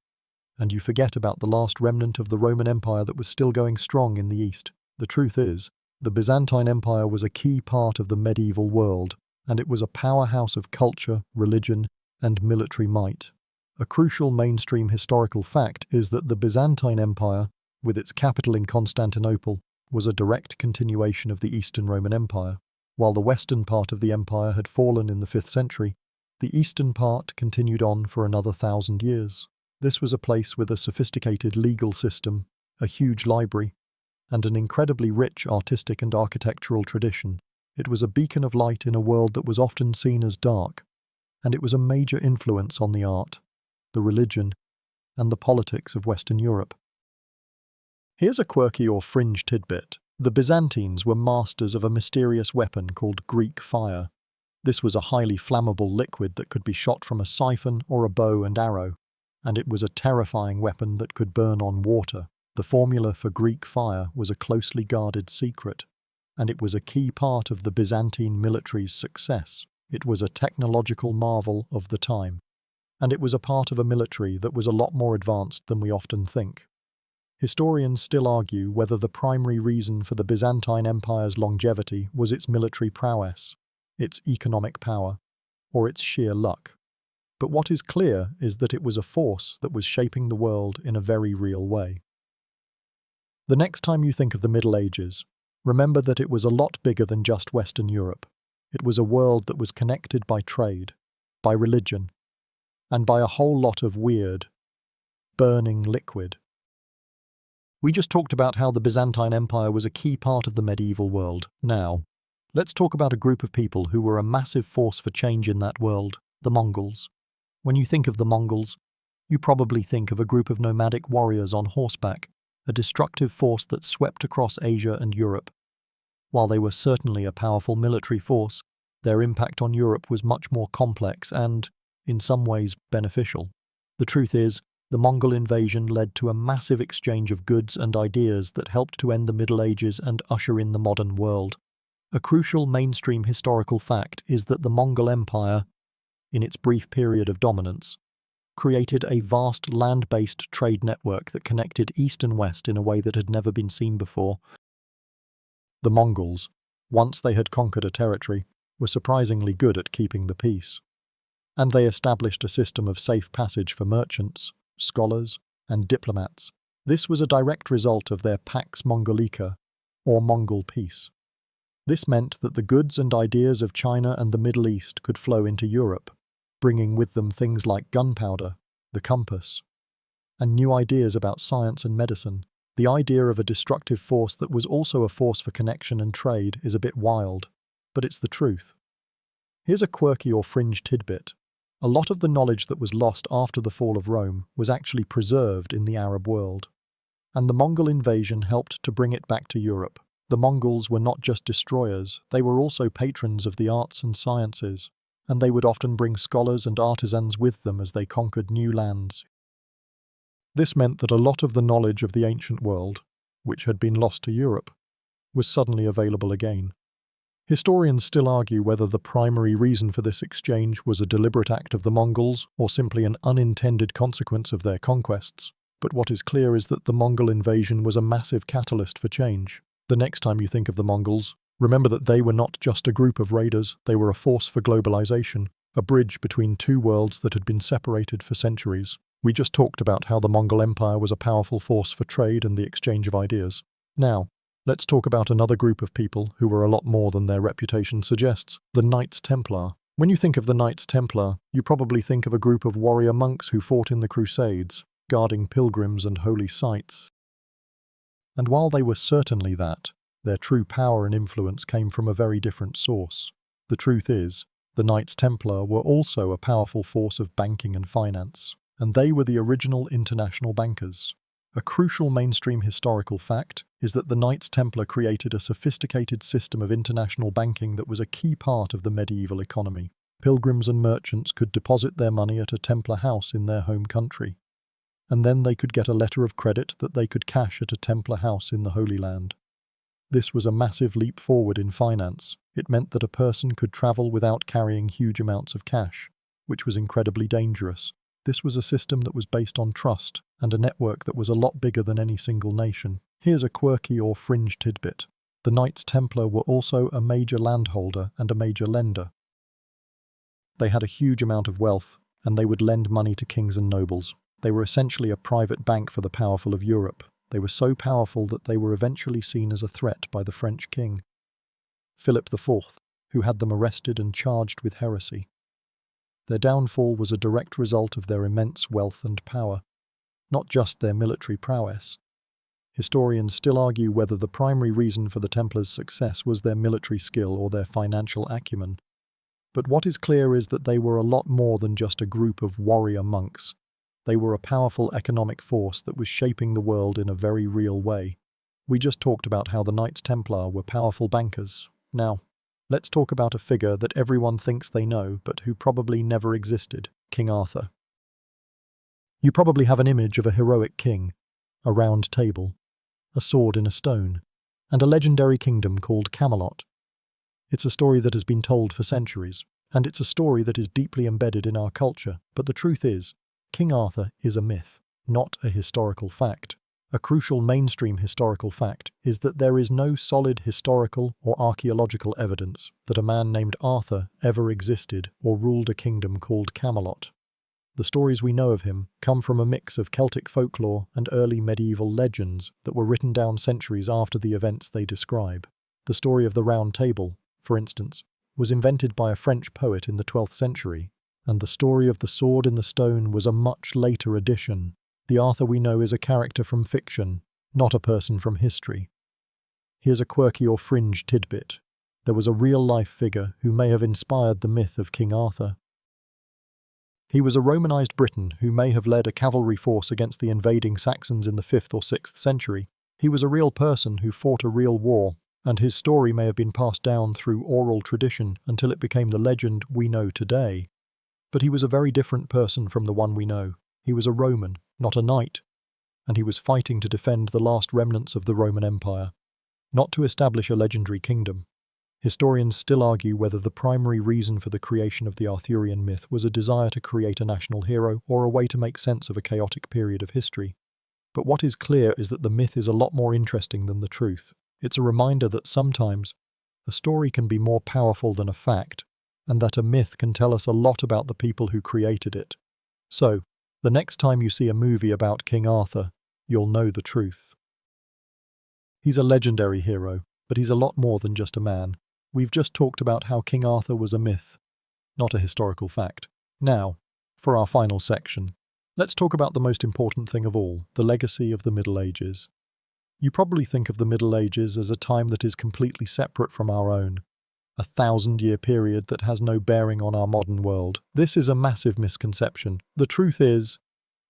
and you forget about the last remnant of the Roman Empire that was still going strong in the East. The truth is, the Byzantine Empire was a key part of the medieval world, and it was a powerhouse of culture, religion, and military might. A crucial mainstream historical fact is that the Byzantine Empire, with its capital in Constantinople, was a direct continuation of the Eastern Roman Empire. While the western part of the empire had fallen in the 5th century, the eastern part continued on for another 1,000 years. This was a place with a sophisticated legal system, a huge library, and an incredibly rich artistic and architectural tradition. It was a beacon of light in a world that was often seen as dark, and it was a major influence on the art, the religion, and the politics of Western Europe. Here's a quirky or fringe tidbit. The Byzantines were masters of a mysterious weapon called Greek fire. This was a highly flammable liquid that could be shot from a siphon or a bow and arrow, and it was a terrifying weapon that could burn on water. The formula for Greek fire was a closely guarded secret, and it was a key part of the Byzantine military's success. It was a technological marvel of the time, and it was a part of a military that was a lot more advanced than we often think. Historians still argue whether the primary reason for the Byzantine Empire's longevity was its military prowess, its economic power, or its sheer luck. But what is clear is that it was a force that was shaping the world in a very real way. The next time you think of the Middle Ages, remember that it was a lot bigger than just Western Europe. It was a world that was connected by trade, by religion, and by a whole lot of weird, burning liquid. We just talked about how the Byzantine Empire was a key part of the medieval world. Now, let's talk about a group of people who were a massive force for change in that world, the Mongols. When you think of the Mongols, you probably think of a group of nomadic warriors on horseback, a destructive force that swept across Asia and Europe. While they were certainly a powerful military force, their impact on Europe was much more complex and, in some ways, beneficial. The truth is, the Mongol invasion led to a massive exchange of goods and ideas that helped to end the Middle Ages and usher in the modern world. A crucial mainstream historical fact is that the Mongol Empire, in its brief period of dominance, created a vast land-based trade network that connected East and West in a way that had never been seen before. The Mongols, once they had conquered a territory, were surprisingly good at keeping the peace. And they established a system of safe passage for merchants, scholars, and diplomats. This was a direct result of their Pax Mongolica, or Mongol peace. This meant that the goods and ideas of China and the Middle East could flow into Europe, bringing with them things like gunpowder, the compass, and new ideas about science and medicine. The idea of a destructive force that was also a force for connection and trade is a bit wild, but it's the truth. Here's a quirky or fringe tidbit. A lot of the knowledge that was lost after the fall of Rome was actually preserved in the Arab world, and the Mongol invasion helped to bring it back to Europe. The Mongols were not just destroyers, they were also patrons of the arts and sciences, and they would often bring scholars and artisans with them as they conquered new lands. This meant that a lot of the knowledge of the ancient world, which had been lost to Europe, was suddenly available again. Historians still argue whether the primary reason for this exchange was a deliberate act of the Mongols or simply an unintended consequence of their conquests, but what is clear is that the Mongol invasion was a massive catalyst for change. The next time you think of the Mongols, remember that they were not just a group of raiders, they were a force for globalization, a bridge between two worlds that had been separated for centuries. We just talked about how the Mongol Empire was a powerful force for trade and the exchange of ideas. Now, let's talk about another group of people who were a lot more than their reputation suggests, the Knights Templar. When you think of the Knights Templar, you probably think of a group of warrior monks who fought in the Crusades, guarding pilgrims and holy sites. And while they were certainly that, their true power and influence came from a very different source. The truth is, the Knights Templar were also a powerful force of banking and finance, and they were the original international bankers. A crucial mainstream historical fact is that the Knights Templar created a sophisticated system of international banking that was a key part of the medieval economy. Pilgrims and merchants could deposit their money at a Templar house in their home country, and then they could get a letter of credit that they could cash at a Templar house in the Holy Land. This was a massive leap forward in finance. It meant that a person could travel without carrying huge amounts of cash, which was incredibly dangerous. This was a system that was based on trust, and a network that was a lot bigger than any single nation. Here's a quirky or fringe tidbit. The Knights Templar were also a major landholder and a major lender. They had a huge amount of wealth, and they would lend money to kings and nobles. They were essentially a private bank for the powerful of Europe. They were so powerful that they were eventually seen as a threat by the French king, Philip IV, who had them arrested and charged with heresy. Their downfall was a direct result of their immense wealth and power, not just their military prowess. Historians still argue whether the primary reason for the Templars' success was their military skill or their financial acumen. But what is clear is that they were a lot more than just a group of warrior monks. They were a powerful economic force that was shaping the world in a very real way. We just talked about how the Knights Templar were powerful bankers. Now, let's talk about a figure that everyone thinks they know, but who probably never existed, King Arthur. You probably have an image of a heroic king, a round table, a sword in a stone, and a legendary kingdom called Camelot. It's a story that has been told for centuries, and it's a story that is deeply embedded in our culture, but the truth is, King Arthur is a myth, not a historical fact. A crucial mainstream historical fact is that there is no solid historical or archaeological evidence that a man named Arthur ever existed or ruled a kingdom called Camelot. The stories we know of him come from a mix of Celtic folklore and early medieval legends that were written down centuries after the events they describe. The story of the Round Table, for instance, was invented by a French poet in the 12th century, and the story of the sword in the stone was a much later addition. The Arthur we know is a character from fiction, not a person from history. Here's a quirky or fringe tidbit. There was a real-life figure who may have inspired the myth of King Arthur. He was a Romanized Briton who may have led a cavalry force against the invading Saxons in the 5th or 6th century. He was a real person who fought a real war, and his story may have been passed down through oral tradition until it became the legend we know today. But he was a very different person from the one we know. He was a Roman, not a knight, and he was fighting to defend the last remnants of the Roman Empire, not to establish a legendary kingdom. Historians still argue whether the primary reason for the creation of the Arthurian myth was a desire to create a national hero or a way to make sense of a chaotic period of history. But what is clear is that the myth is a lot more interesting than the truth. It's a reminder that sometimes a story can be more powerful than a fact, and that a myth can tell us a lot about the people who created it. So, the next time you see a movie about King Arthur, you'll know the truth. He's a legendary hero, but he's a lot more than just a man. We've just talked about how King Arthur was a myth, not a historical fact. Now, for our final section, let's talk about the most important thing of all, the legacy of the Middle Ages. You probably think of the Middle Ages as a time that is completely separate from our own, a 1,000-year period that has no bearing on our modern world. This is a massive misconception. The truth is,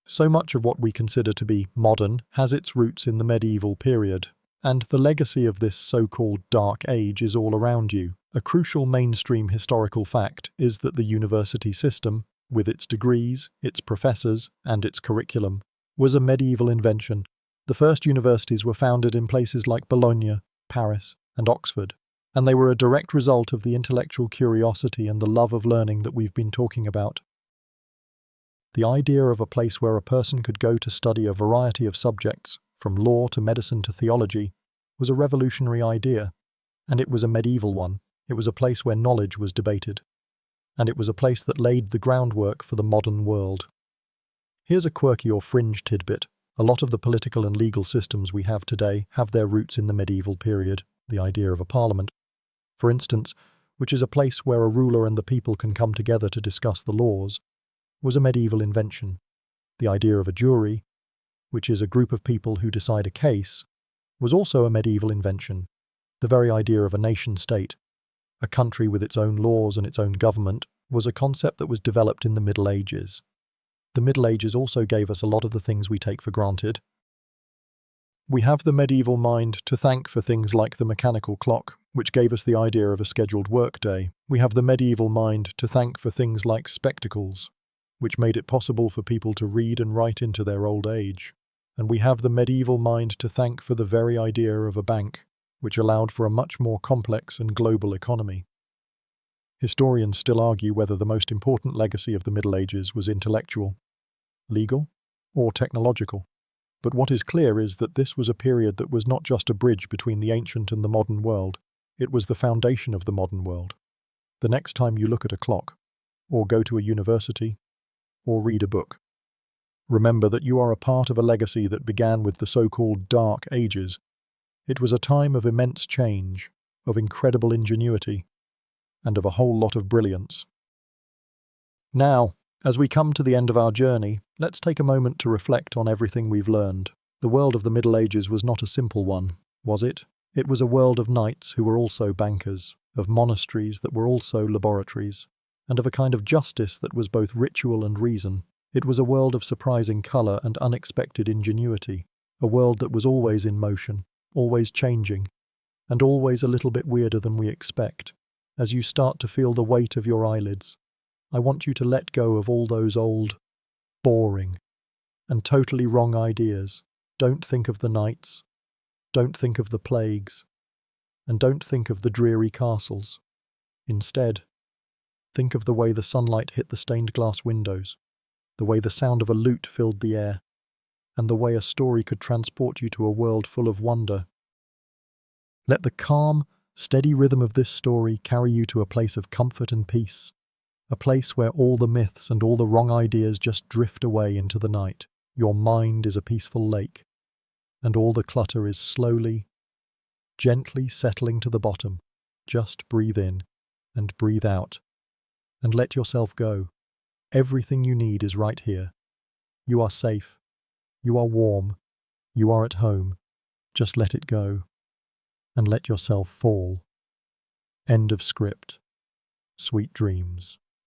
so much of what we consider to be modern has its roots in the medieval period, and the legacy of this so-called Dark Age is all around you. A crucial mainstream historical fact is that the university system, with its degrees, its professors, and its curriculum, was a medieval invention. The first universities were founded in places like Bologna, Paris, and Oxford, and they were a direct result of the intellectual curiosity and the love of learning that we've been talking about. The idea of a place where a person could go to study a variety of subjects, from law to medicine to theology, was a revolutionary idea, and it was a medieval one. It was a place where knowledge was debated, and it was a place that laid the groundwork for the modern world. Here's a quirky or fringe tidbit. A lot of the political and legal systems we have today have their roots in the medieval period, the idea of a parliament, for instance, which is a place where a ruler and the people can come together to discuss the laws, was a medieval invention. The idea of a jury, which is a group of people who decide a case, was also a medieval invention. The very idea of a nation-state, a country with its own laws and its own government, was a concept that was developed in the Middle Ages. The Middle Ages also gave us a lot of the things we take for granted. We have the medieval mind to thank for things like the mechanical clock, which gave us the idea of a scheduled workday. We have the medieval mind to thank for things like spectacles, which made it possible for people to read and write into their old age. And we have the medieval mind to thank for the very idea of a bank, which allowed for a much more complex and global economy. Historians still argue whether the most important legacy of the Middle Ages was intellectual, legal, or technological. But what is clear is that this was a period that was not just a bridge between the ancient and the modern world, it was the foundation of the modern world. The next time you look at a clock, or go to a university, or read a book, remember that you are a part of a legacy that began with the so-called Dark Ages. It was a time of immense change, of incredible ingenuity, and of a whole lot of brilliance. Now, as we come to the end of our journey, let's take a moment to reflect on everything we've learned. The world of the Middle Ages was not a simple one, was it? It was a world of knights who were also bankers, of monasteries that were also laboratories, and of a kind of justice that was both ritual and reason. It was a world of surprising colour and unexpected ingenuity, a world that was always in motion, always changing, and always a little bit weirder than we expect. As you start to feel the weight of your eyelids, I want you to let go of all those old, boring, and totally wrong ideas. Don't think of the knights, don't think of the plagues, and don't think of the dreary castles. Instead, think of the way the sunlight hit the stained glass windows, the way the sound of a lute filled the air, and the way a story could transport you to a world full of wonder. Let the calm, steady rhythm of this story carry you to a place of comfort and peace, a place where all the myths and all the wrong ideas just drift away into the night. Your mind is a peaceful lake, and all the clutter is slowly, gently settling to the bottom. Just breathe in and breathe out, and let yourself go. Everything you need is right here. You are safe. You are warm. You are at home. Just let it go, and let yourself fall. End of script. Sweet dreams.